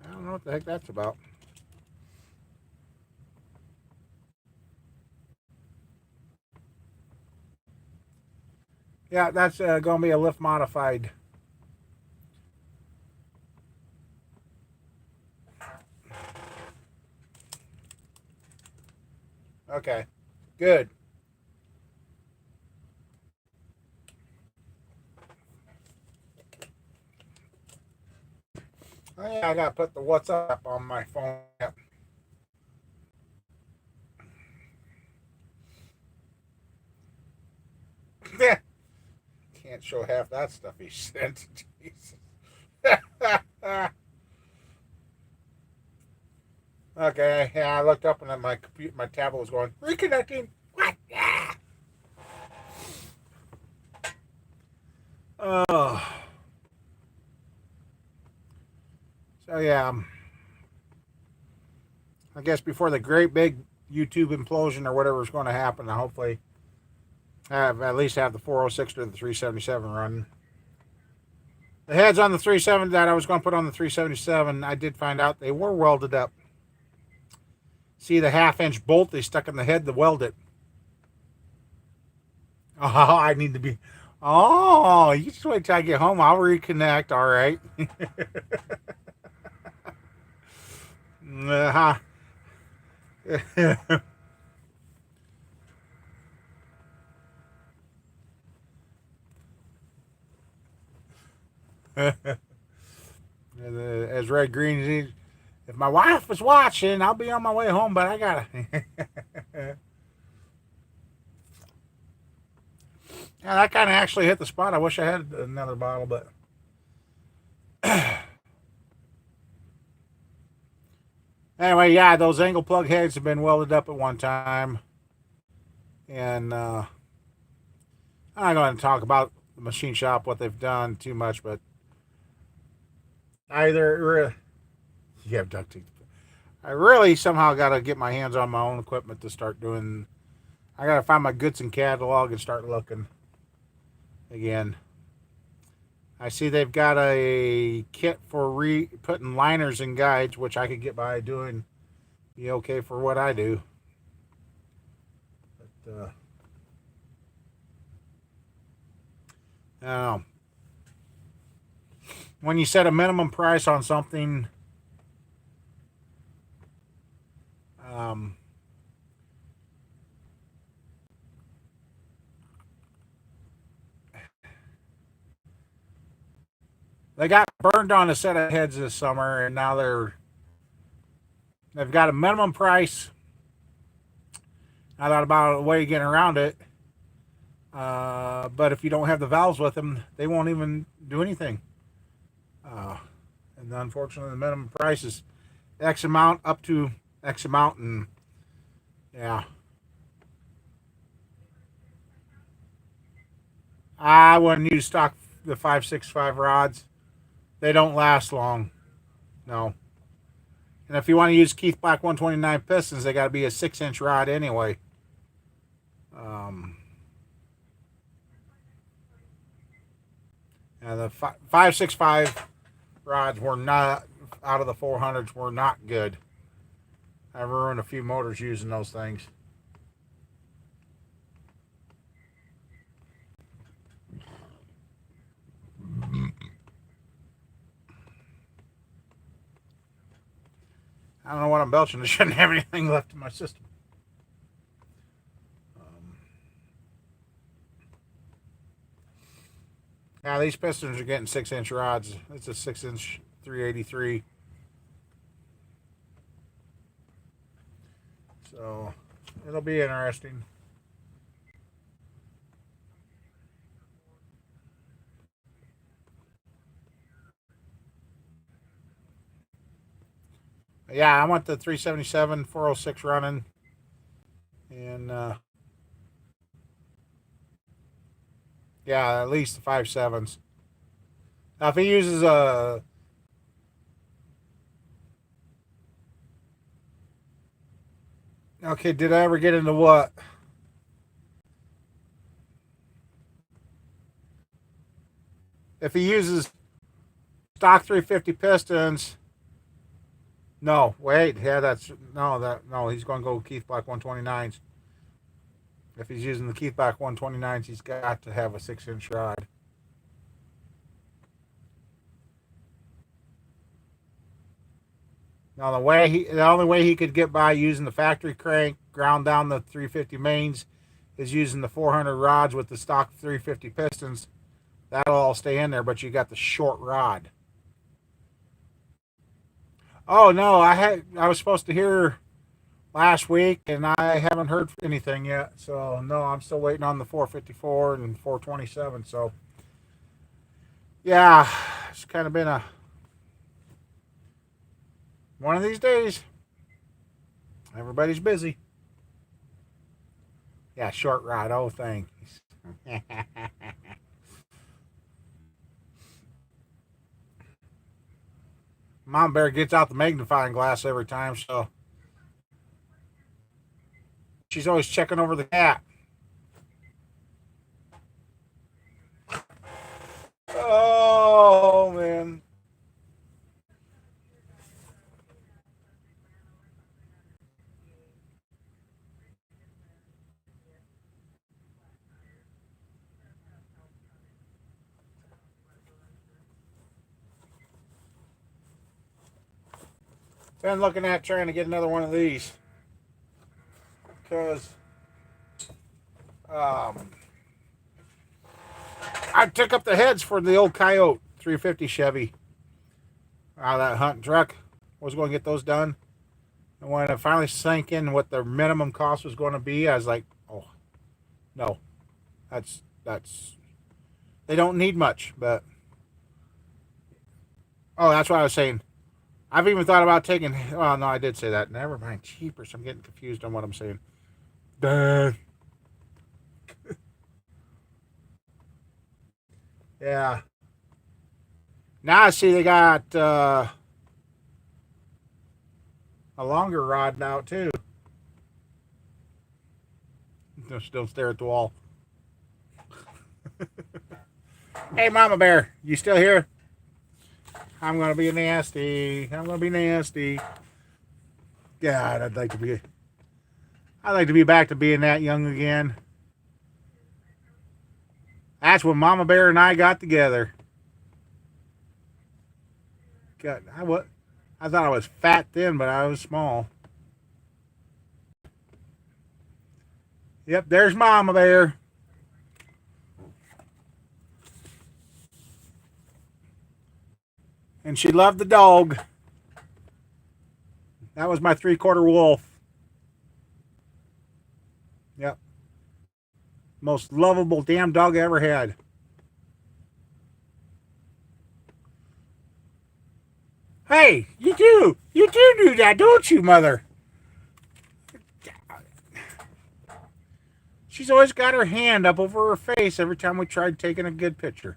I don't know what the heck that's about. Yeah, that's going to be a lift modified. Okay. Good. Oh, yeah, I got to put the WhatsApp on my phone. Yep. Can't show half that stuff he sent. Jesus. Okay, yeah, I looked up and then my computer, my tablet was going reconnecting. What? Oh, so yeah, I guess before the great big YouTube implosion or whatever is going to happen, I hopefully have at least have the 406 to the 377 running. The heads on the 37 that I was going to put on the 377, I did find out they were welded up. See the half-inch bolt they stuck in the head to weld it. Oh, I need to be. Oh, you just wait till I get home. I'll reconnect. All right. Uh-huh. As Red Green, If my wife was watching, I'll be on my way home, but I gotta. Yeah, that kind of actually hit the spot. I wish I had another bottle, but. Anyway, yeah, those angle plug heads have been welded up at one time. And I'm not going to talk about the machine shop, what they've done too much, but either. You have duct tape. I really somehow got to get my hands on my own equipment to start doing. I got to find my Goodson catalog and start looking again. I see they've got a kit for putting liners in guides, which I could get by doing. Be okay for what I do. But I don't know. When you set a minimum price on something, um, they got burned on a set of heads this summer, and now they've got a minimum price. I thought about a way of getting around it, but if you don't have the valves with them, they won't even do anything. And unfortunately, the minimum price is X amount up to X amount, and yeah, I wouldn't use the 565 rods. They don't last long. No. And if you want to use Keith Black 129 pistons, they got to be a 6-inch rod anyway. And the 565 rods were not, out of the 400s, were not good. I've ruined a few motors using those things. I don't know what I'm belching. I shouldn't have anything left in my system. Now these pistons are getting 6-inch rods. It's a 6-inch 383. So it'll be interesting. Yeah, I want the 377 406 running, and yeah, at least the 5.7s. Now, if he uses a okay, did I ever get into what? If he uses stock 350 pistons, no, wait, yeah, no, he's going to go Keith Black 129s. If he's using the Keith Black 129s, he's got to have a 6-inch rod. Now the only way he could get by using the factory crank, ground down the 350 mains, is using the 400 rods with the stock 350 pistons. That'll all stay in there, but you got the short rod. Oh no, I was supposed to hear last week, and I haven't heard anything yet. So no, I'm still waiting on the 454 and 427. So yeah, it's kind of been a one of these days. Everybody's busy. Yeah, short rod. Oh, thanks. Mom Bear gets out the magnifying glass every time, so she's always checking over the cat. Oh, man. Been looking at trying to get another one of these because I took up the heads for the old Coyote 350 Chevy out of that hunting truck. was going to get those done. And when it finally sank in what the minimum cost was going to be, I was like, oh, no. That's they don't need much, but oh, that's what I was saying. I've even thought about taking. Oh no, I did say that. Never mind. Cheapers. I'm getting confused on what I'm saying. Duh. Yeah. Now I see they got a longer rod now too. Just don't stare at the wall. Hey, Mama Bear, you still here? I'm gonna be nasty. I'm gonna be nasty. God, I'd like to be. I'd like to be back to being that young again. That's when Mama Bear and I got together. God, I thought I was fat then, but I was small. Yep, there's Mama Bear. And she loved the dog. That was my 3/4 wolf. Yep. Most lovable damn dog I ever had. Hey, you do that, don't you, Mother? She's always got her hand up over her face every time we tried taking a good picture.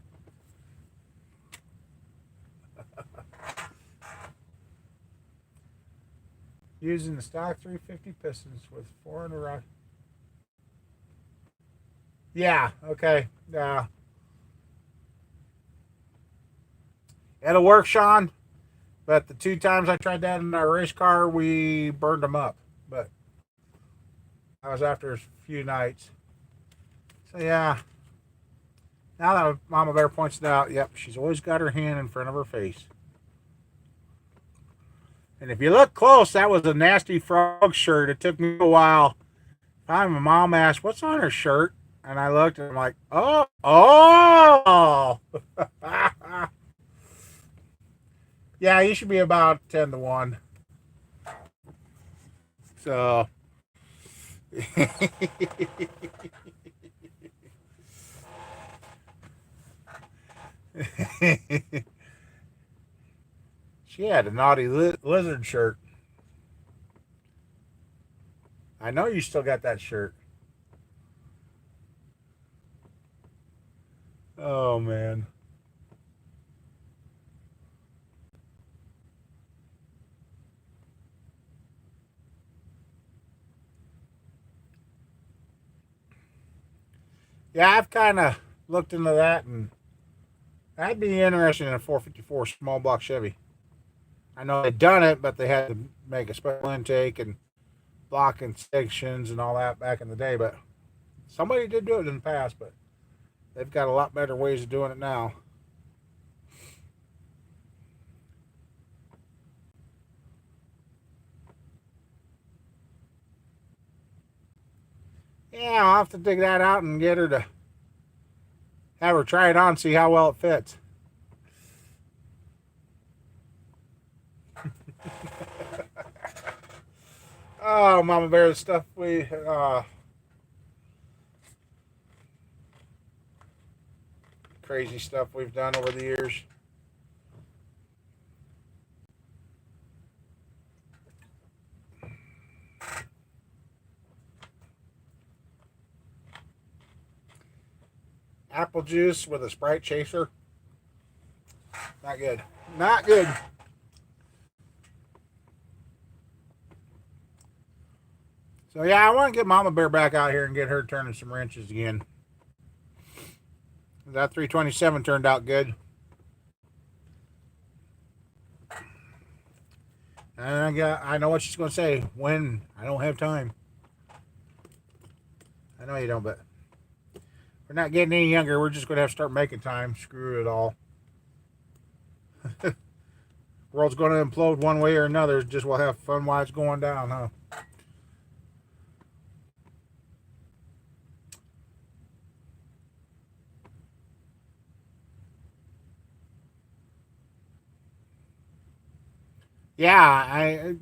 Using the stock 350 pistons with 400 rod. Yeah, okay. It'll work, Sean. But the 2 times I tried that in our race car, we burned them up. But I was after a few nights. So yeah. Now that Mama Bear points it out, yep, she's always got her hand in front of her face. And if you look close, that was a nasty frog shirt. It took me a while. Finally, my mom asked, "What's on her shirt?" And I looked, and I'm like, oh. Yeah, you should be about 10-1. So. She had a naughty lizard shirt. I know you still got that shirt. Oh, man. Yeah, I've kind of looked into that, and I'd be interested in a 454 small block Chevy. I know they'd done it, but they had to make a special intake and blocking sections and all that back in the day. But somebody did do it in the past, but they've got a lot better ways of doing it now. Yeah, I'll have to dig that out and get her to have her try it on, see how well it fits. Oh, Mama Bear, the stuff crazy stuff we've done over the years. Apple juice with a Sprite chaser. Not good. Not good. So yeah, I want to get Mama Bear back out here and get her turning some wrenches again. That 327 turned out good. And I know what she's going to say. When? I don't have time. I know you don't, but we're not getting any younger. We're just going to have to start making time. Screw it all. World's going to implode one way or another. Just we'll have fun while it's going down, huh? Yeah,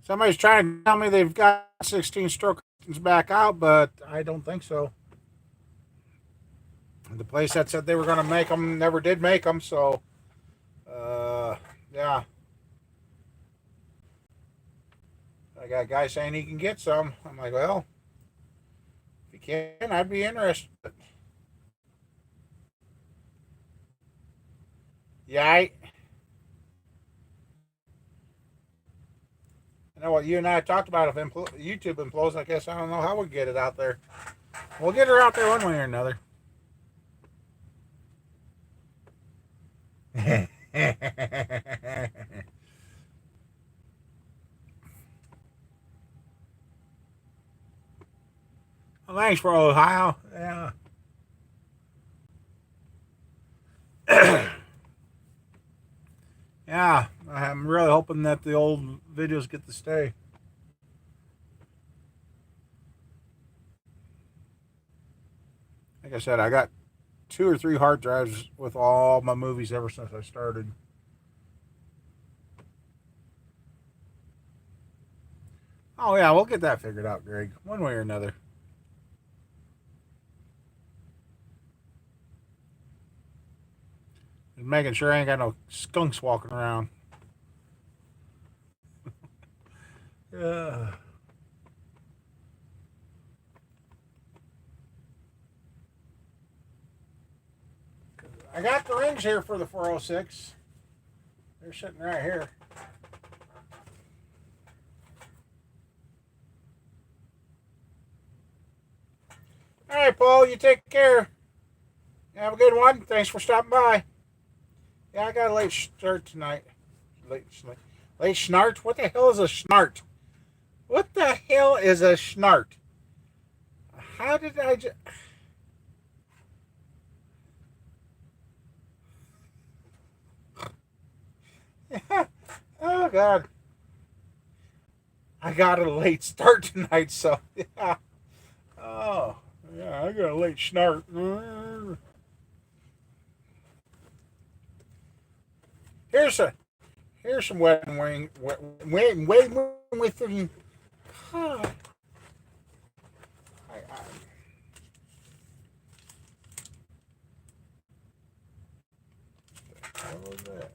somebody's trying to tell me they've got 16 stroke back out, but I don't think so. The place that said they were going to make them never did make them, so yeah. I got a guy saying he can get some. I'm like, well, if you can, I'd be interested. Yeah, I know what you and I talked about. If YouTube implodes, I guess I don't know how we get it out there. We'll get her out there one way or another. Well, thanks for Ohio. Yeah. Yeah, I'm really hoping that the old videos get to stay. Like I said, I got 2 or 3 hard drives with all my movies ever since I started. Oh yeah, we'll get that figured out, Greg, one way or another. And making sure I ain't got no skunks walking around. Yeah. I got the rings here for the 406. They're sitting right here. All right, Paul, you take care. Have a good one. Thanks for stopping by. Yeah, I got a late start tonight. Late snart? What the hell is a snart? What the hell is a snart? How did I just... Oh, God. I got a late start tonight, so yeah. Oh, yeah, I got a late snart. Here's a here's some wedding wing, wing with the. I, what was that?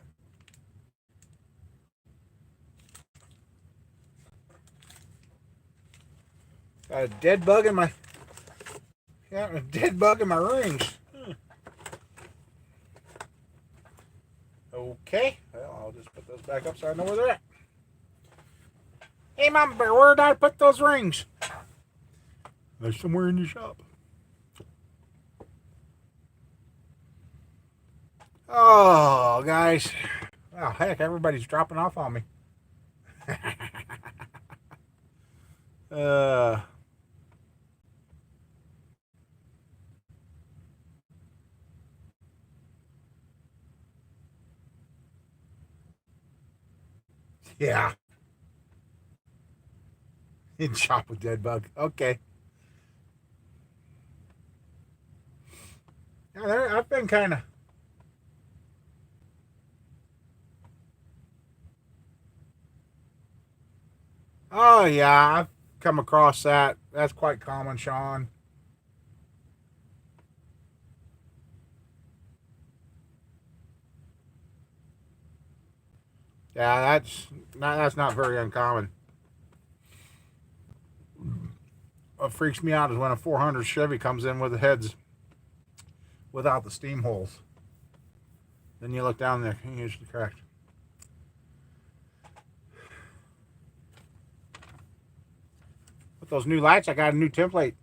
Got a dead bug in my. Yeah, a dead bug in my rings. Okay, well, I'll just put those back up so I know where they're at. Hey, Mama Bear, where did I put those rings? They're somewhere in the shop. Oh, guys. Oh, heck, everybody's dropping off on me. uh, yeah. In shop with dead bug. Okay. Yeah, I've been kind of. Oh yeah, I've come across that. That's quite common, Sean. Yeah, that's not very uncommon. What freaks me out is when a 400 Chevy comes in with the heads without the steam holes. Then you look down there, and usually cracked. With those new lights, I got a new template.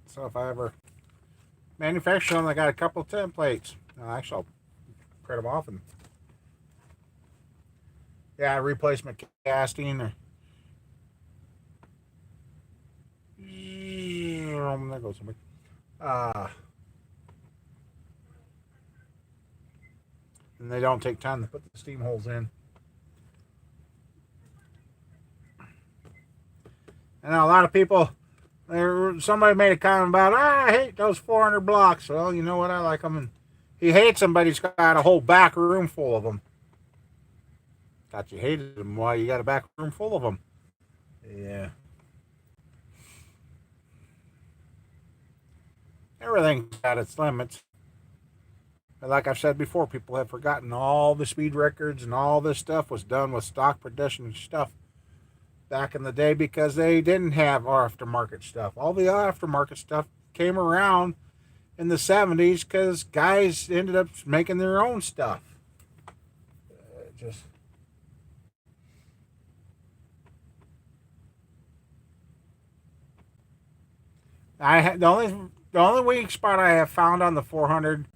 So if I ever manufacture them, I got a couple of templates. Actually, I'll print them off and yeah, replacement casting or there goes somebody. And they don't take time to put the steam holes in. I know a lot of people. Somebody made a comment about, I hate those 400 blocks. Well, you know what? I like them. And he hates them, but he's got a whole back room full of them. Thought you hated them. Why you got a back room full of them? Yeah. Everything's got its limits. But like I've said before, people have forgotten all the speed records and all this stuff was done with stock production stuff back in the day because they didn't have aftermarket stuff. All the aftermarket stuff came around in the 70s because guys ended up making their own stuff. Just the only weak spot I have found on the 400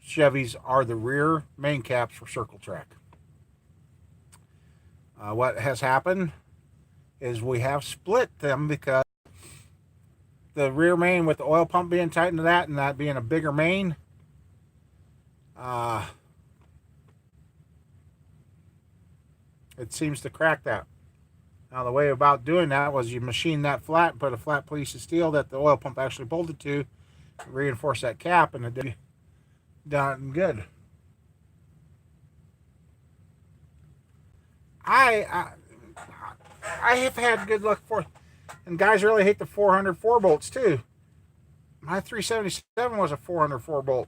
Chevys are the rear main caps for circle track. What has happened is we have split them because the rear main with the oil pump being tightened to that and that being a bigger main, it seems to crack that. Now the way about doing that was you machine that flat and put a flat piece of steel that the oil pump actually bolted to, reinforce that cap, and it did done good. I I have had good luck for, and guys really hate the 400 4 bolts too. My 377 was a 400 4 bolt.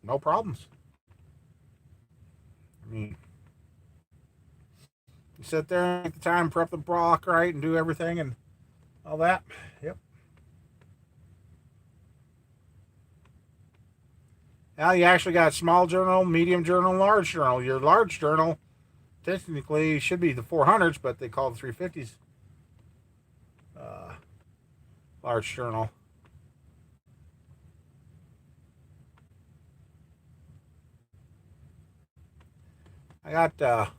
No problems. I mean, you sit there and take the time, prep the block right, and do everything and all that. Yep. Now you actually got small journal, medium journal, large journal. Your large journal technically should be the 400s, but they call the 350s large journal. I got yeah.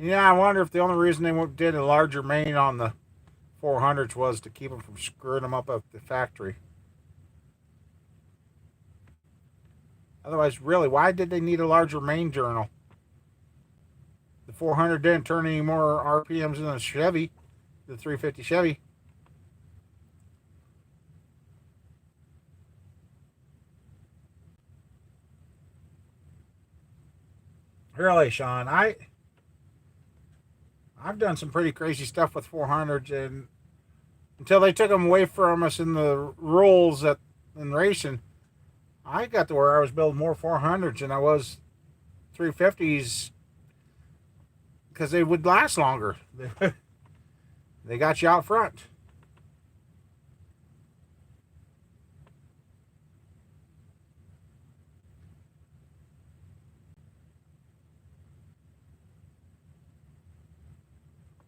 Yeah, I wonder if the only reason they did a larger main on the 400s was to keep them from screwing them up at the factory. Otherwise, really, why did they need a larger main journal? The 400 didn't turn any more RPMs than the Chevy, the 350 Chevy. Really, Sean, I've done some pretty crazy stuff with 400s, and until they took them away from us in the rules in racing, I got to where I was building more 400s than I was 350s because they would last longer. They got you out front.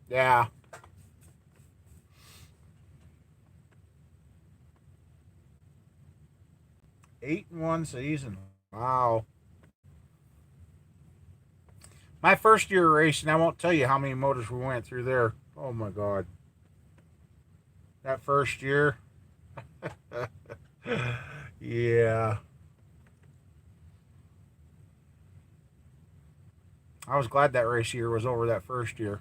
Yeah. 8 in one season. Wow. My first year racing, I won't tell you how many motors we went through there. Oh my God. That first year. Yeah. I was glad that race year was over that first year.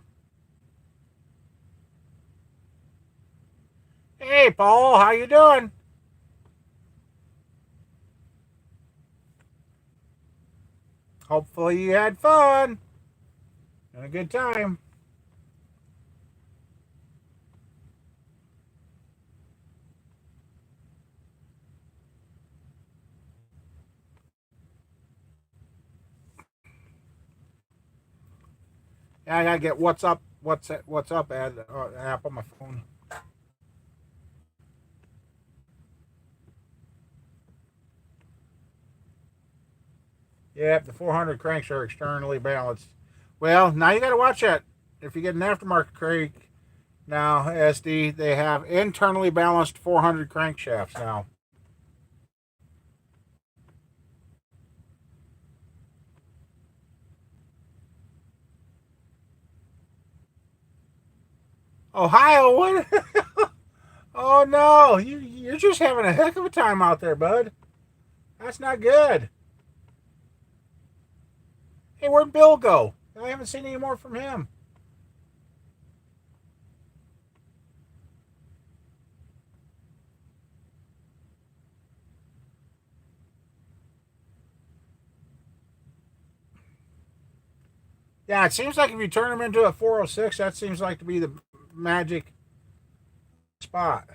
Hey, Paul, how you doing? Hopefully you had fun and a good time. Yeah, I gotta get what's up app on my phone. Yep, the 400 cranks are externally balanced. Well, now you got to watch that. If you get an aftermarket crank now, SD, they have internally balanced 400 crankshafts now. Ohio, what? Oh no, you're just having a heck of a time out there, bud. That's not good. Hey, where'd Bill go? I haven't seen any more from him. Yeah, it seems like if you turn them into a 406, that seems like to be the magic spot.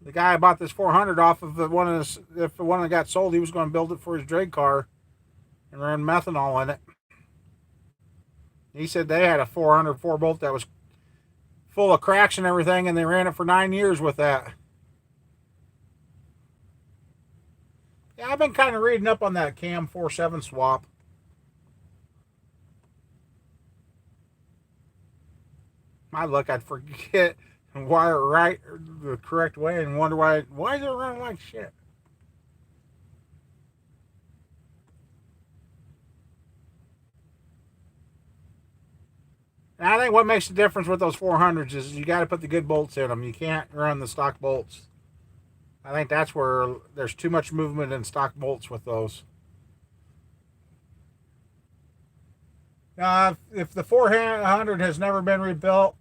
The guy I bought this 400 off of, the one of this, if the one that got sold, he was going to build it for his drag car and run methanol in it. He said they had a 400 4-bolt that was full of cracks and everything, and they ran it for 9 years with that. Yeah, I've been kind of reading up on that cam 47 swap. My luck, I'd forget and wire it right the correct way and wonder why is it running like shit. And I think what makes the difference with those 400s is you got to put the good bolts in them. You can't run the stock bolts. I think that's where there's too much movement in stock bolts with those. If the 400 has never been rebuilt,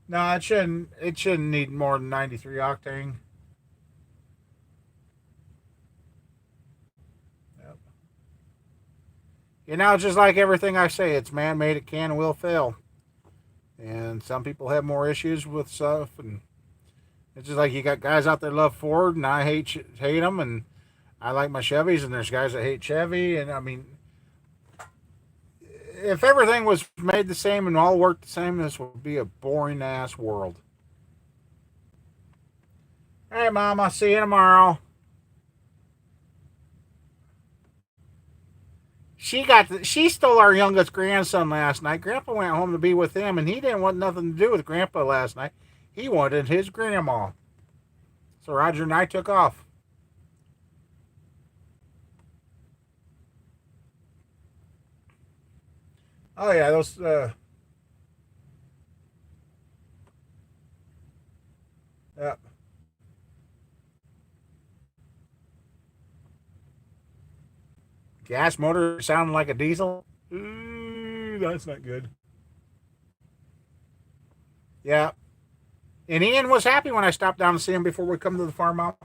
no, it shouldn't. It shouldn't need more than 93 octane. Yep. You know, just like everything I say, it's man-made. It can and will fail. And some people have more issues with stuff, and it's just like you got guys out there love Ford, and I hate them, and I like my Chevys, and there's guys that hate Chevy, and I mean, if everything was made the same and all worked the same, this would be a boring ass world. Hey, Mom, I'll see you tomorrow. She stole our youngest grandson last night. Grandpa went home to be with him, and he didn't want nothing to do with Grandpa last night. He wanted his grandma. So Roger and I took off. Oh yeah, those yeah. Gas motor sounding like a diesel. Ooh, that's not good. Yeah. And Ian was happy when I stopped down to see him before we come to the farm out.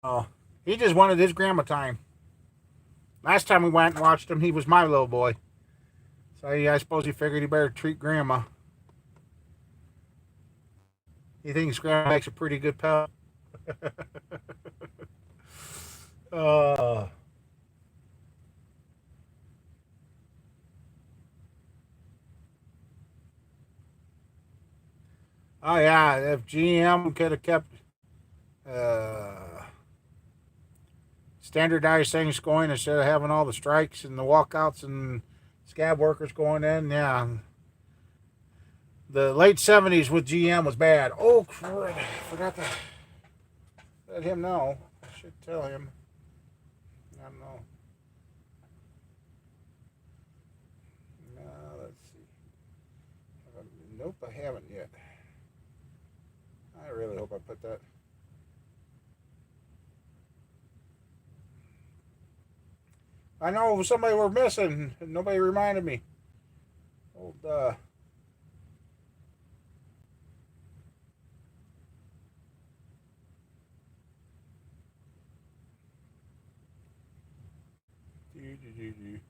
Oh, he just wanted his grandma time. Last time we went and watched him, he was my little boy. So yeah, I suppose he figured he better treat grandma. He thinks grandma makes a pretty good pal. uh, oh yeah, if GM could have kept uh, standardized things going instead of having all the strikes and the walkouts and scab workers going in, yeah. The late 70s with GM was bad. Oh, crap. I forgot to let him know. I should tell him. I don't know. Let's see. Nope, I haven't yet. I really hope I put that. I know somebody we're missing, and nobody reminded me. Old, do, do, do, do.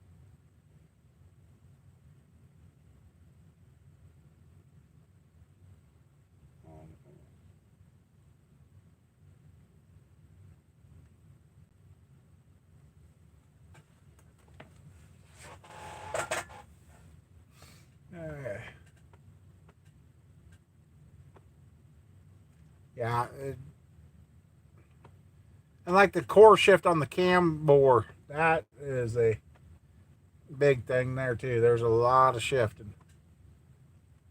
Uh, yeah, and like the core shift on the cam bore, that is a big thing there too. There's a lot of shifting.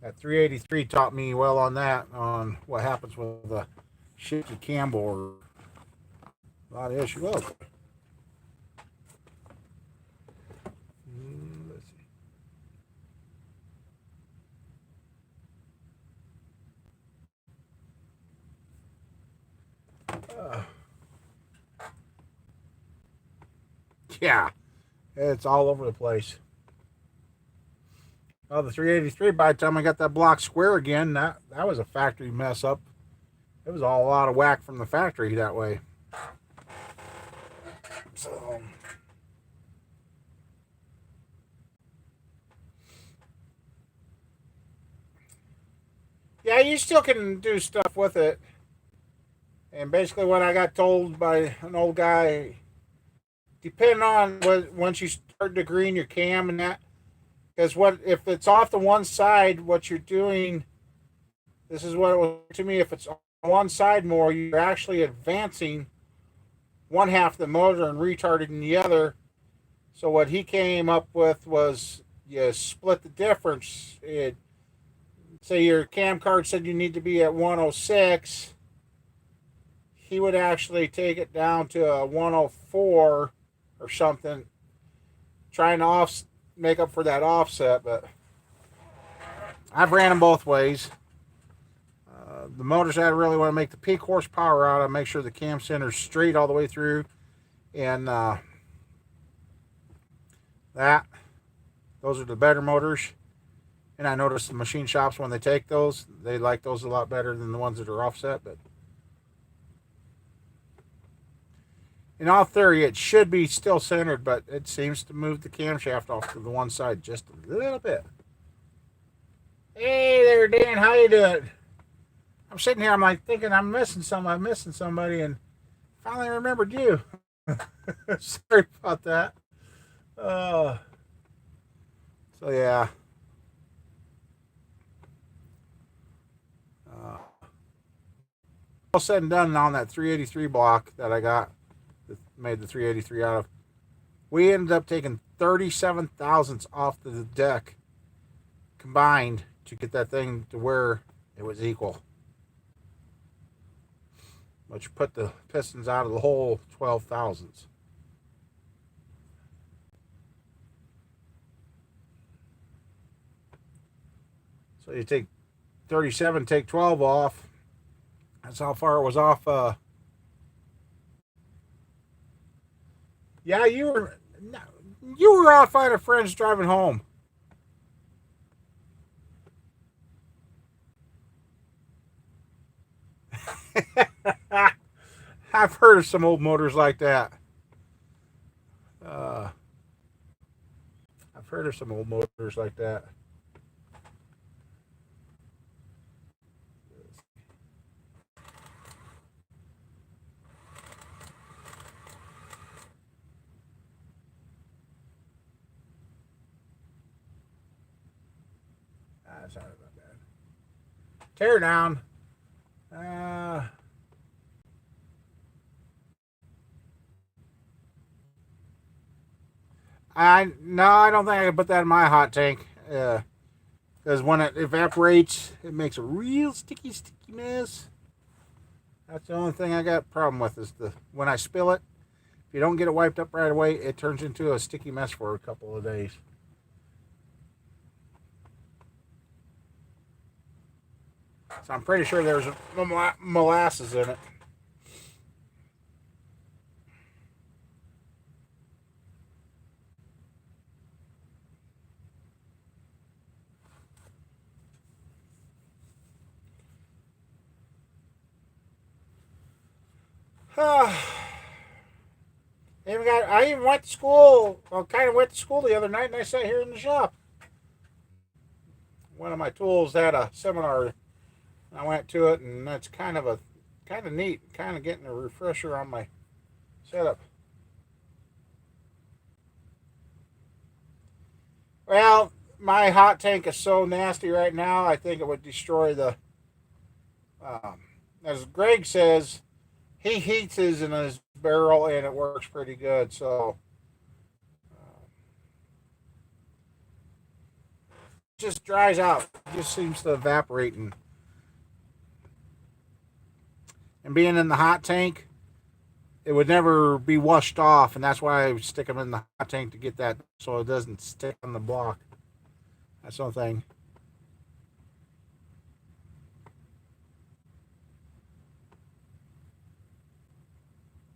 That 383 taught me well on that, on what happens with the shifted cam bore. A lot of issues. Oh. Let's see. Yeah, it's all over the place. Oh, the 383, by the time I got that block square again, that was a factory mess up. It was all out of whack from the factory that way. So, Yeah, you still can do stuff with it. And basically, what I got told by an old guy, depending on what once you start to green your cam and that, because what if it's off the one side, what you're doing. This is what it was to me. If it's on one side more, you're actually advancing one half of the motor and retarding the other. So what he came up with was you split the difference. Say your cam card said you need to be at 106, he would actually take it down to a 104 or something, trying to make up for that offset. But I've ran them both ways. The motors I really want to make the peak horsepower out of, make sure the cam center's straight all the way through, and those are the better motors. And I noticed the machine shops, when they take those, they like those a lot better than the ones that are offset. But in all theory, it should be still centered, but it seems to move the camshaft off to the one side just a little bit. Hey there, Dan. How you doing? I'm sitting here. I'm like thinking I'm missing somebody, and finally remembered you. Sorry about that. Uh, so yeah. All said and done on that 383 block that I got, that made the 383 out of, we ended up taking 37 thousandths off the deck combined to get that thing to where it was equal. Which put the pistons out of the hole 12 thousandths. So you take 37, take 12 off. That's how far it was off. Yeah, you were out finding friends driving home. I've heard of some old motors like that. Uh, I've heard of some old motors like that. Sorry about that. Tear down. Uh, I don't think I can put that in my hot tank. Because when it evaporates, it makes a real sticky mess. That's the only thing I got a problem with is when I spill it. If you don't get it wiped up right away, it turns into a sticky mess for a couple of days. So I'm pretty sure there's molasses in it. I even went to school. Well, kind of went to school the other night, and I sat here in the shop. One of my tools had a seminar. I went to it, and that's kind of neat. Kind of getting a refresher on my setup. Well, my hot tank is so nasty right now. I think it would destroy the. Um, as Greg says, he heats his in his barrel, and it works pretty good. So it just dries out. It just seems to evaporate, and being in the hot tank, it would never be washed off, and that's why I stick them in the hot tank to get that so it doesn't stick on the block. That's the only thing.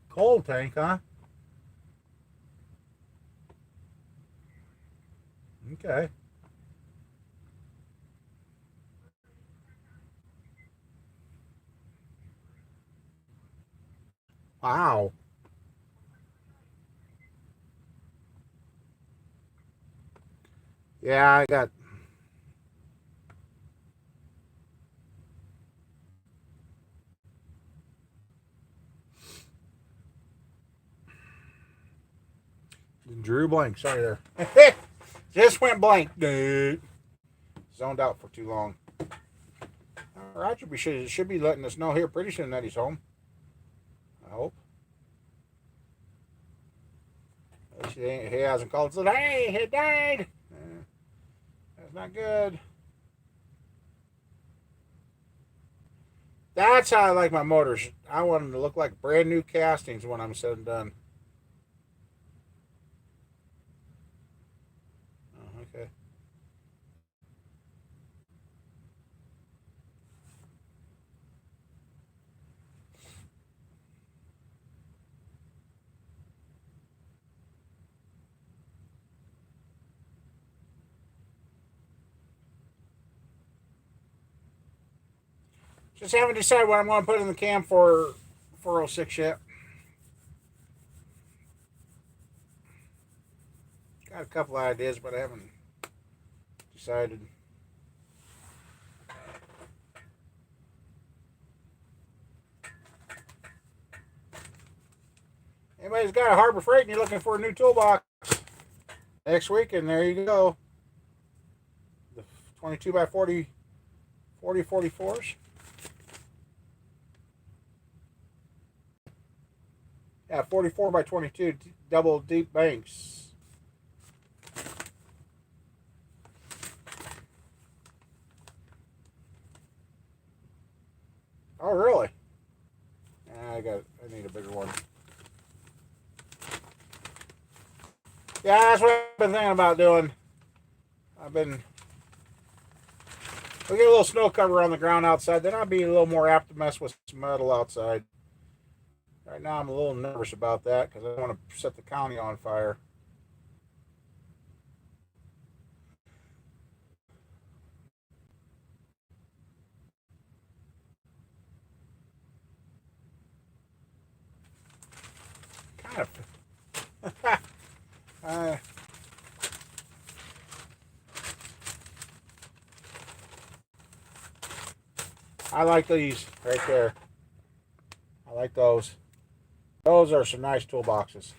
Cold tank, huh? Okay. Wow. Yeah, I got. drew blank. Sorry there. Just went blank. Zoned out for too long. Roger should be letting us know here pretty soon that he's home. I hope. He hasn't called and said, hey, it died. That's not good. That's how I like my motors. I want them to look like brand new castings when I'm said and done. Oh, okay. Just haven't decided what I'm going to put in the cam for 406 yet. Got a couple ideas, but I haven't decided. Anybody's got a Harbor Freight and you're looking for a new toolbox next week, and there you go. The 22 by 40 44s. Yeah, 44 by 22 double deep banks. Oh, really? I need a bigger one. Yeah, that's what I've been thinking about doing. We get a little snow cover on the ground outside, then I'll be a little more apt to mess with some metal outside. Right now I'm a little nervous about that because I don't want to set the county on fire. Kind of. I like these right there. I like those. Those are some nice toolboxes.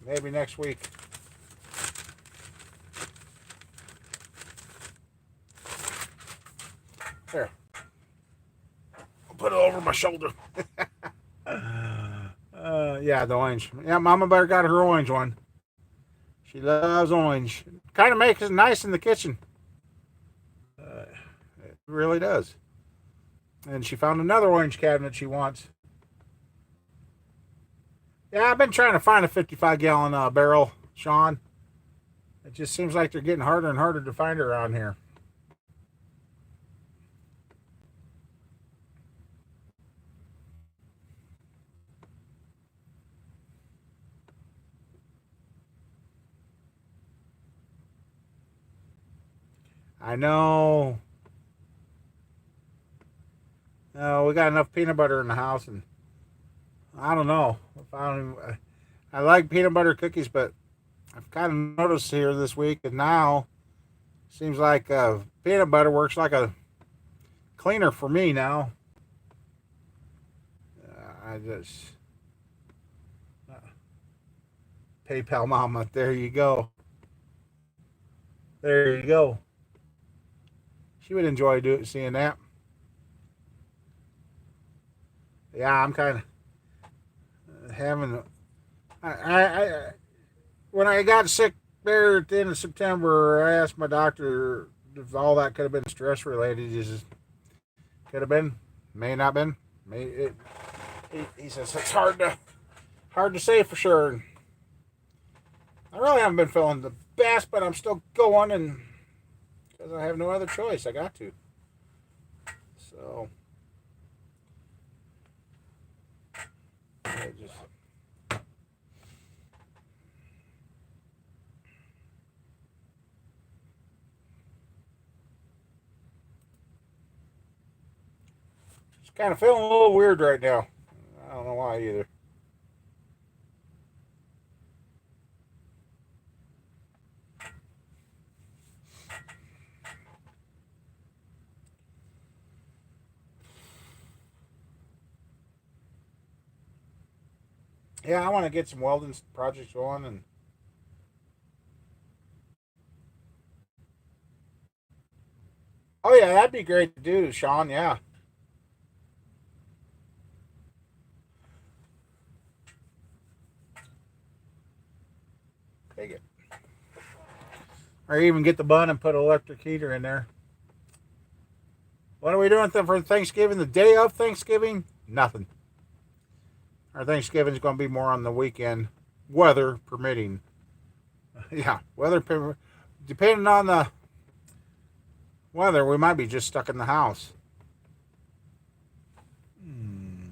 Maybe next week. Here. I'll put it over my shoulder. Yeah, the orange. Yeah, Mama Bear got her orange one. She loves orange. Kind of makes it nice in the kitchen. It really does. And she found another orange cabinet she wants. Yeah, I've been trying to find a 55-gallon barrel, Sean. It just seems like they're getting harder and harder to find around here. I know. We got enough peanut butter in the house, and I don't know. I like peanut butter cookies, but I've kind of noticed here this week, and now seems like peanut butter works like a cleaner for me now. I just PayPal Mama. There you go. There you go. She would enjoy seeing that. Yeah, I'm kind of having. When I got sick there at the end of September, I asked my doctor if all that could have been stress related. He just could have been, may not been. He says it's hard to say for sure. I really haven't been feeling the best, but I'm still going, and because I have no other choice, I got to. So I just. Kind of feeling a little weird right now. I don't know why either. Yeah, I want to get some welding projects going, and oh yeah, that'd be great to do, Sean. Yeah, take it, or even get the bun and put an electric heater in there. What are we doing for Thanksgiving? The day of Thanksgiving? Nothing. Our Thanksgiving's going to be more on the weekend, weather permitting. Yeah, depending on the weather, we might be just stuck in the house. Hmm.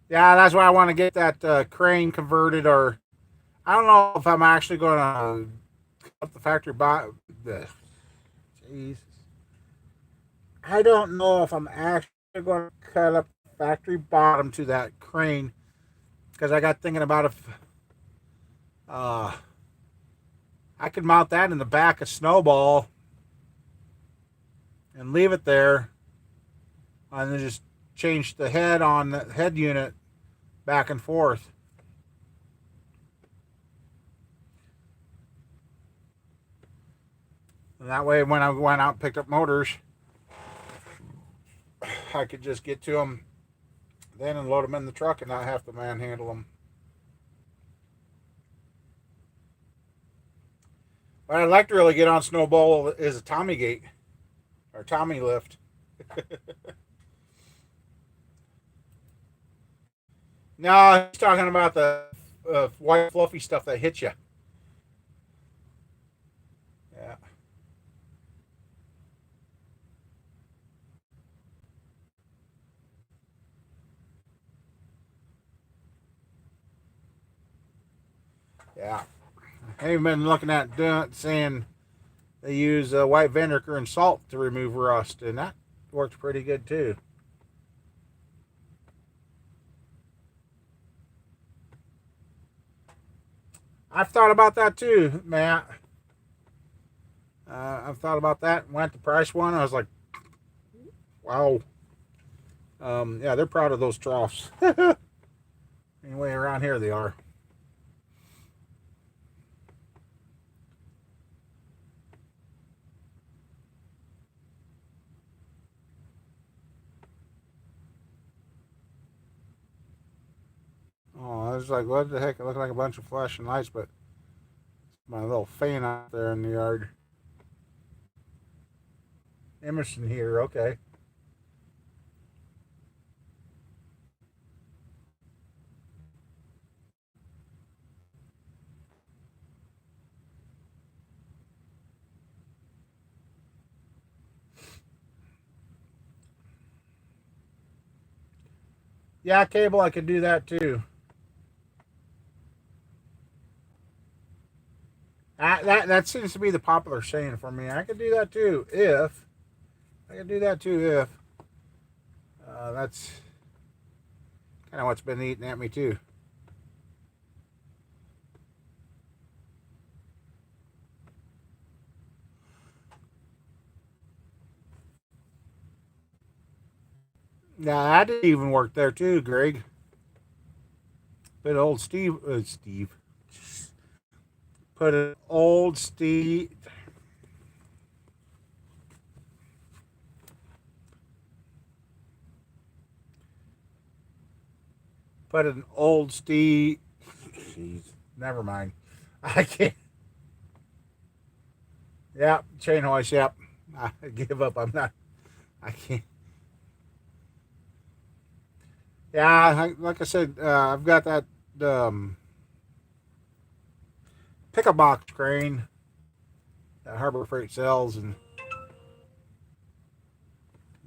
Yeah, that's why I want to get that crane converted, or I don't know if I'm actually going to cut the factory Jeez. I don't know if I'm actually going to cut up the factory bottom to that crane because I got thinking about if uh, I could mount that in the back of Snowball and leave it there, and then just change the head on the head unit back and forth. And that way, when I went out and picked up motors, I could just get to them then and load them in the truck and not have to manhandle them. What I'd like to really get on Snowball is a Tommy gate or Tommy lift. No, he's talking about the white fluffy stuff that hits you. Yeah, yeah. I've been looking at saying they use white vinegar and salt to remove rust, and that works pretty good too. I've thought about that too, Matt. I've thought about that. Went to price one. I was like, wow. Yeah, they're proud of those troughs. Anyway, around here they are. Oh, I was like, what the heck? It looked like a bunch of flashing lights, but my little fan out there in the yard. Emerson here, okay. Yeah, cable, I could do that too. That seems to be the popular saying for me. I could do that too if I could do that too if that's kind of what's been eating at me too. Yeah, that didn't even work there too, Greg. But old Steve, put an old Steve, put an old Steve. Jeez, never mind. I can't. Yep, chain hoist. Yep, I give up. I'm not. I can't. Yeah, like I said, I've got that um, pickup box crane that Harbor Freight sells, and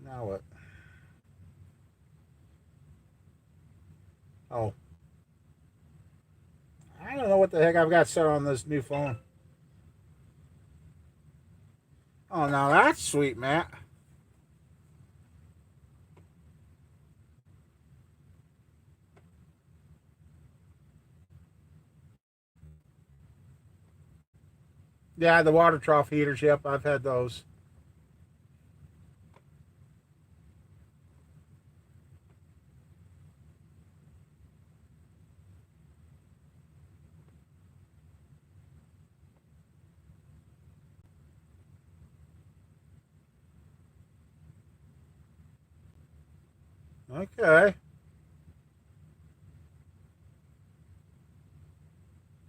now what? Oh, I don't know what the heck I've got set on this new phone. Oh, now that's sweet, Matt. Yeah, the water trough heaters. Yep, I've had those. Okay.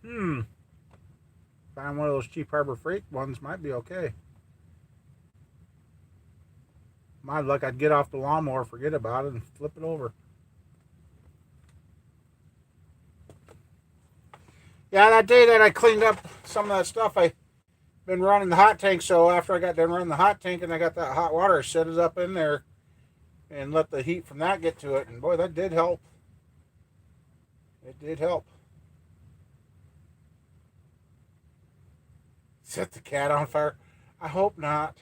Hmm. Find one of those cheap Harbor Freight ones might be okay. My luck, I'd get off the lawnmower, forget about it, and flip it over. Yeah, that day that I cleaned up some of that stuff, I been running the hot tank. So after I got done running the hot tank and I got that hot water, I set it up in there and let the heat from that get to it. And boy, that did help. It did help. Set the cat on fire. I hope not.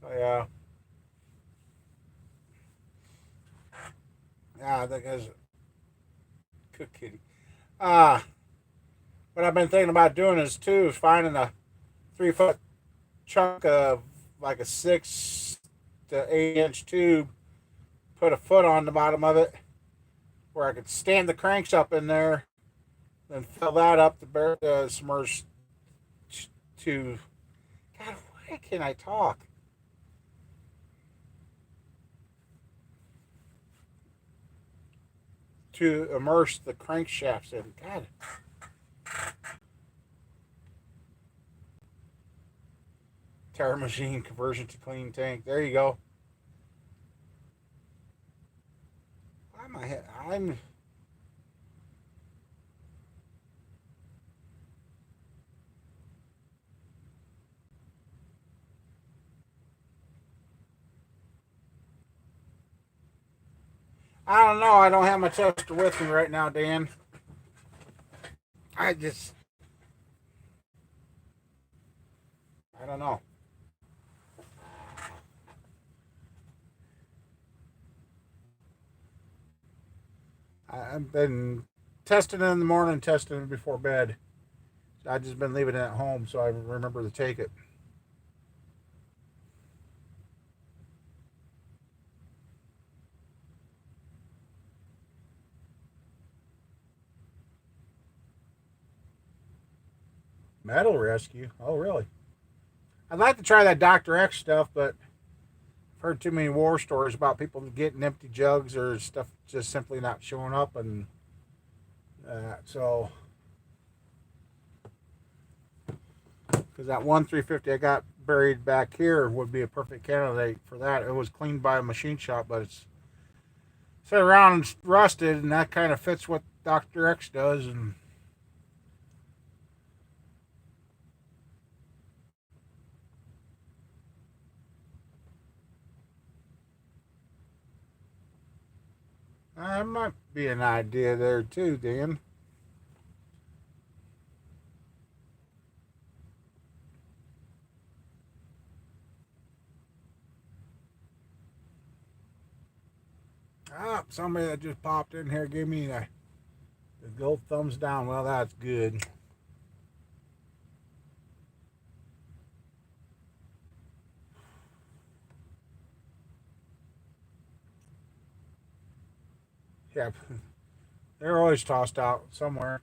So yeah, yeah, that guy's good kitty. Ah, what I've been thinking about doing is too is finding a 3 foot chunk of like a 6 to 8 inch tube, put a foot on the bottom of it where I could stand the cranks up in there, then fill that up to submerge to. God, why can I talk? To immerse the crankshafts in. God, tire machine conversion to clean tank. There you go. I'm I don't know. I don't have my tester with me right now, Dan. I just I don't know. I've been testing it in the morning, testing it before bed. I've just been leaving it at home, so I remember to take it. Metal rescue. Oh, really? I'd like to try that Doctor X stuff, but I've heard too many war stories about people getting empty jugs or stuff just simply not showing up, and so because that one 350 I got buried back here would be a perfect candidate for that. It was cleaned by a machine shop, but it's set around and rusted, and that kind of fits what Doctor X does. And that might be an idea there too, Dan. Ah, somebody that just popped in here gave me the gold thumbs down. Well, that's good. Yeah, they're always tossed out somewhere.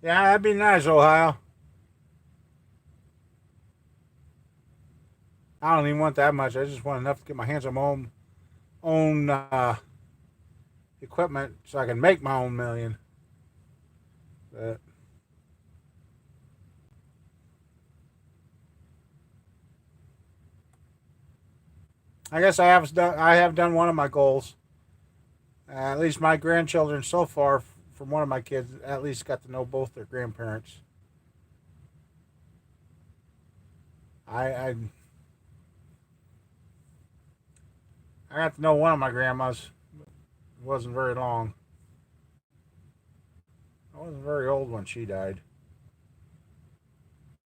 Yeah, that'd be nice, Ohio. I don't even want that much. I just want enough to get my hands on my own equipment so I can make my own million. But I guess I have done one of my goals. At least my grandchildren so far, from one of my kids, at least got to know both their grandparents. I I got to know one of my grandmas. It wasn't very long. I wasn't very old when she died.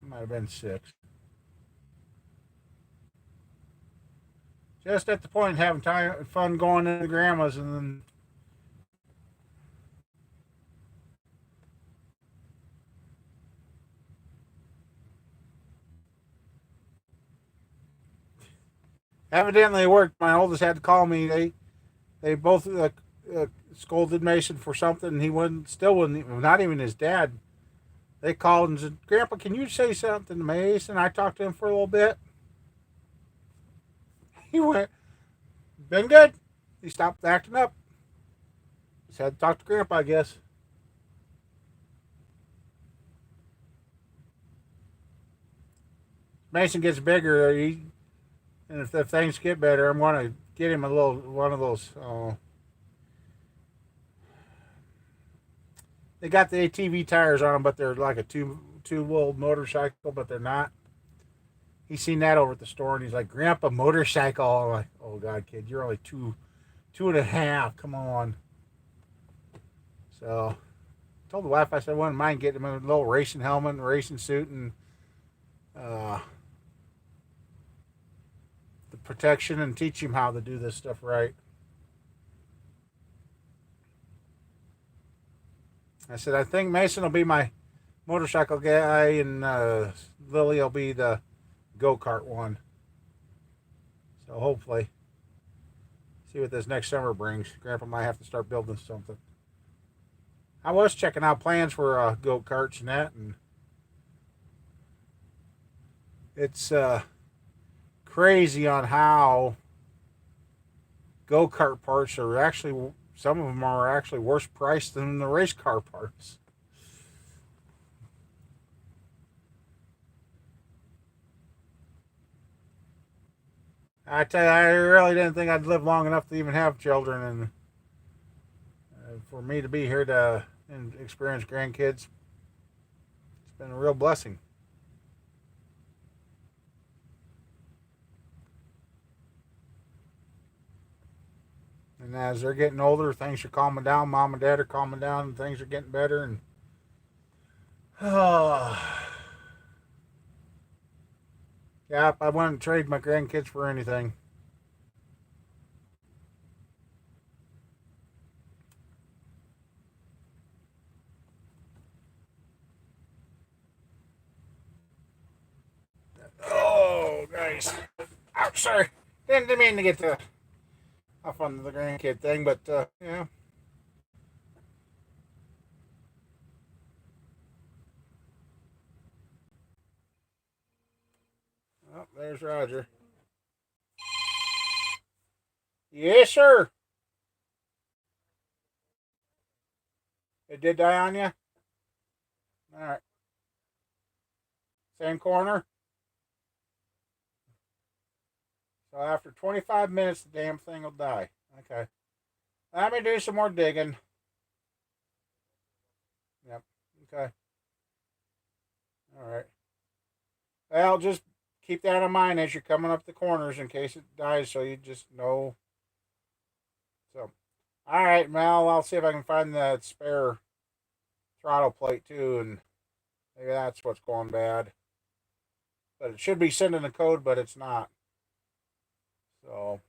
I might have been 6. Just at the point having fun going to the grandma's, and then evidently it worked. My oldest had to call me. They both scolded Mason for something, and he wouldn't, not even his dad. They called and said, "Grandpa, can you say something to Mason?" I talked to him for a little bit. He went, "Been good." He stopped acting up. Just had to talk to Grandpa, I guess. Mason gets bigger, and if things get better, I'm going to get him a little one of those. They got the ATV tires on them, but they're like a two-wheel motorcycle, but they're not. He's seen that over at the store, and he's like, "Grandpa, motorcycle." I'm like, "Oh God, kid, you're only two and a half. Come on." So I told the wife, I said, I wouldn't mind getting him a little racing helmet and racing suit and uh, the protection, and teach him how to do this stuff right. I said, I think Mason will be my motorcycle guy, and Lily will be the go-kart one. So hopefully, see what this next summer brings. Grandpa might have to start building something. I was checking out plans for go-karts and that, and it's crazy on how go-kart parts are actually, some of them are actually worse priced than the race car parts. I tell you, I really didn't think I'd live long enough to even have children, and for me to be here to and experience grandkids, it's been a real blessing. And as they're getting older, things are calming down. Mom and Dad are calming down, and things are getting better. And oh, yeah, I wouldn't trade my grandkids for anything. Oh, guys, ouch! Sorry, didn't mean to get off on the grandkid thing, but yeah. Oh, there's Roger. Yes, sir. It did die on you. All right, same corner. So after 25 minutes, the damn thing will die. Okay. Let me do some more digging. Yep. Okay. All right. Well, just keep that in mind as you're coming up the corners in case it dies, so you just know. So, all right, Mel. I'll see if I can find that spare throttle plate too, and maybe that's what's going bad. But it should be sending a code, but it's not. So,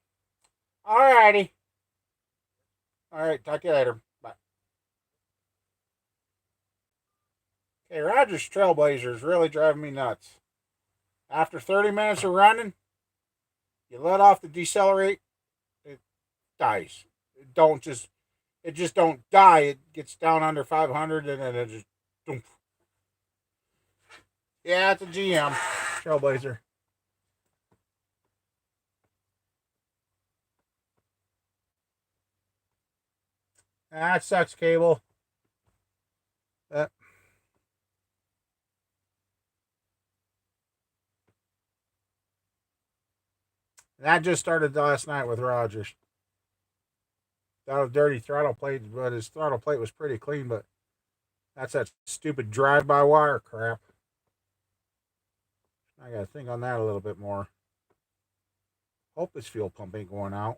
all righty. All right. Talk to you later. Bye. Okay, Roger's Trailblazer is really driving me nuts. After 30 minutes of running, you let off the decelerate, it dies. It just don't die. It gets down under 500, and then it just, doof. Yeah, it's a GM Trailblazer. That sucks, Cable. Uh, that just started last night with Rogers. That was dirty throttle plate, but his throttle plate was pretty clean. But that's that stupid drive-by-wire crap. I got to think on that a little bit more. Hope this fuel pump ain't going out.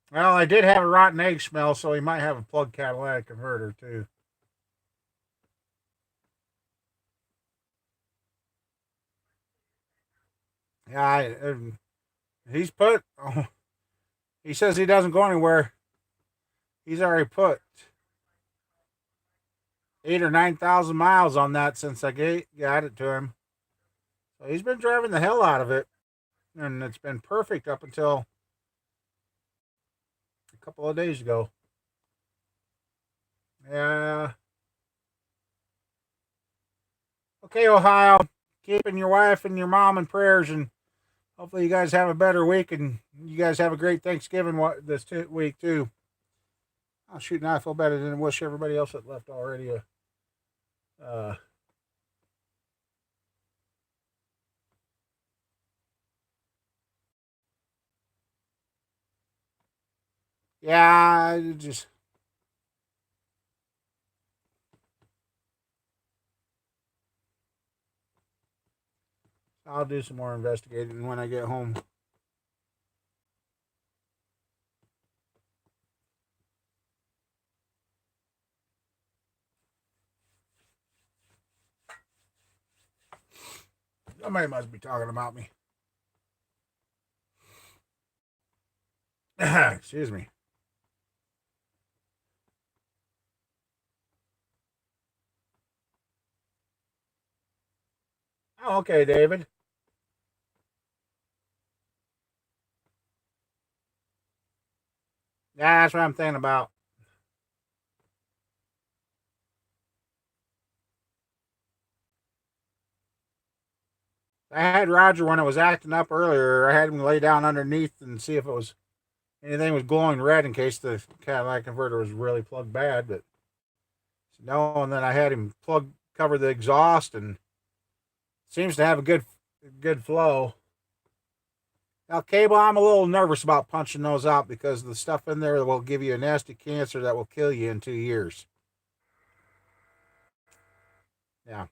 Well, I did have a rotten egg smell, so he might have a plug catalytic converter too. Yeah, he's put. Oh, he says he doesn't go anywhere. He's already put 8 or 9 thousand miles on that since I got it to him. So he's been driving the hell out of it, and it's been perfect up until a couple of days ago. Yeah. Okay, Ohio. Keeping your wife and your mom in prayers, and hopefully you guys have a better week, and you guys have a great Thanksgiving this week too. Oh shoot! Now I feel better than I wish everybody else that left already. Uh, yeah, just I'll do some more investigating when I get home. Somebody must be talking about me. Excuse me. Oh, okay, David. Yeah, that's what I'm thinking about. I had Roger when it was acting up earlier. I had him lay down underneath and see if it was anything was glowing red in case the catalytic converter was really plugged bad. But no, and then I had him cover the exhaust, and seems to have a good flow. Now, cable, I'm a little nervous about punching those out because the stuff in there will give you a nasty cancer that will kill you in 2 years. Yeah.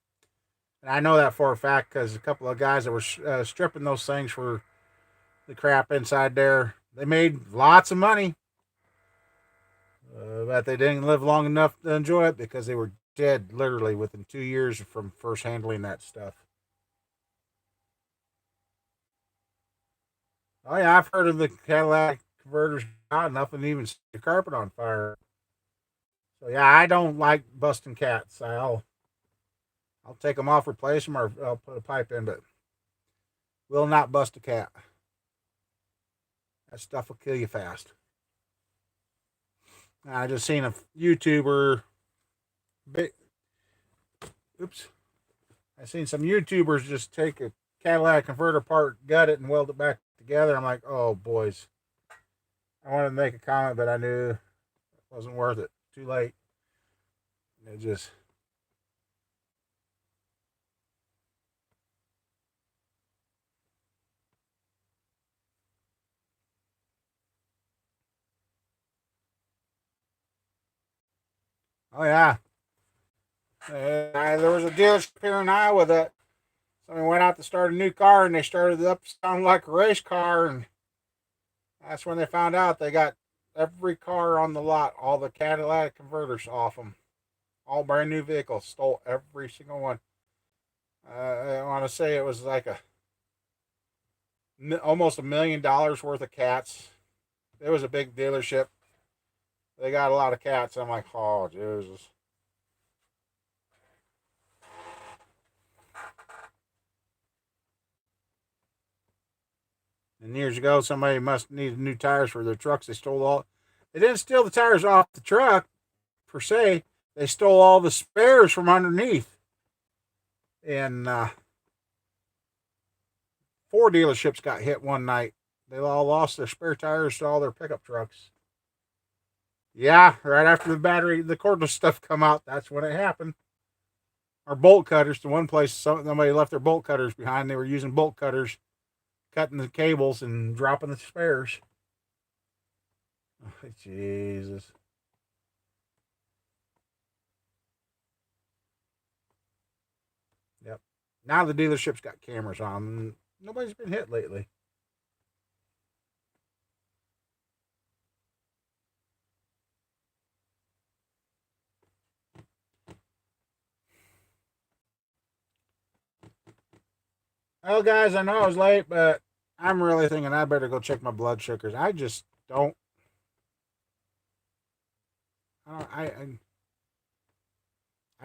And I know that for a fact because a couple of guys that were stripping those things for the crap inside there, they made lots of money, but they didn't live long enough to enjoy it because they were dead literally within 2 years from first handling that stuff. Oh, yeah, I've heard of the Cadillac converters hot enough and even set the carpet on fire. So, yeah, I don't like busting cats. I'll take them off, replace them, or I'll put a pipe in, but will not bust a cat. That stuff will kill you fast. I just seen a YouTuber. Oops. I seen some YouTubers just take a Cadillac converter part, gut it, and weld it back together. I'm like, oh boys. I wanted to make a comment, but I knew it wasn't worth it. Too late. It just. Oh yeah. There was a dealership here in Iowa that somebody went out to start a new car, and they started it up sounding like a race car, and that's when they found out they got every car on the lot, all the Cadillac converters off them, all brand new vehicles, stole every single one. I want to say it was like almost $1 million worth of cats. It was a big dealership. They got a lot of cats. I'm like, oh Jesus. And years ago, somebody must need new tires for their trucks. They stole all. They didn't steal the tires off the truck per se. They stole all the spares from underneath. And 4 dealerships got hit one night. They all lost their spare tires to all their pickup trucks. Yeah, right after the cordless stuff come out, that's when it happened. Our bolt cutters. To one place, somebody left their bolt cutters behind. They were using bolt cutters, cutting the cables and dropping the spares. Oh, Jesus. Yep. Now the dealership's got cameras on them. Nobody's been hit lately. Well, guys, I know I was late, but I'm really thinking I better go check my blood sugars. I just don't. I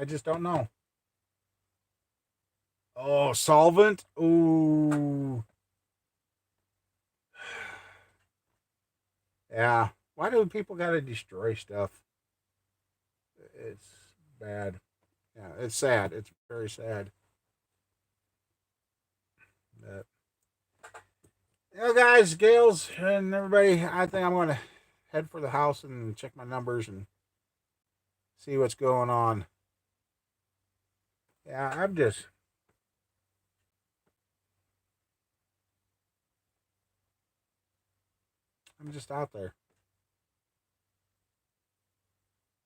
just don't know. Oh, solvent. Ooh. Yeah. Why do people gotta destroy stuff? It's bad. Yeah, it's sad. It's very sad. But, guys, gals, and everybody, I think I'm going to head for the house and check my numbers and see what's going on. Yeah, I'm just out there.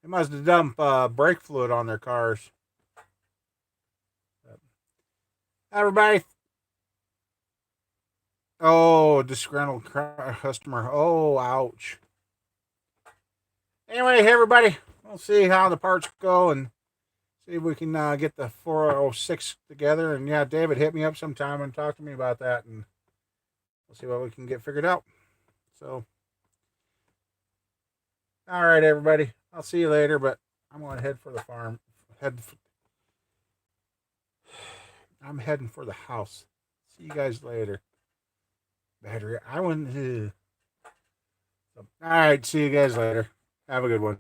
They must have dumped brake fluid on their cars. Everybody, oh, disgruntled customer. Oh, ouch. Anyway, everybody, we'll see how the parts go and see if we can get the 406 together. And yeah, David, hit me up sometime and talk to me about that, and we'll see what we can get figured out. So, all right, everybody, I'll see you later. But I'm going to head for the farm. I'm heading for the house. See you guys later. Battery. I wouldn't. So, all right, see you guys later. Have a good one.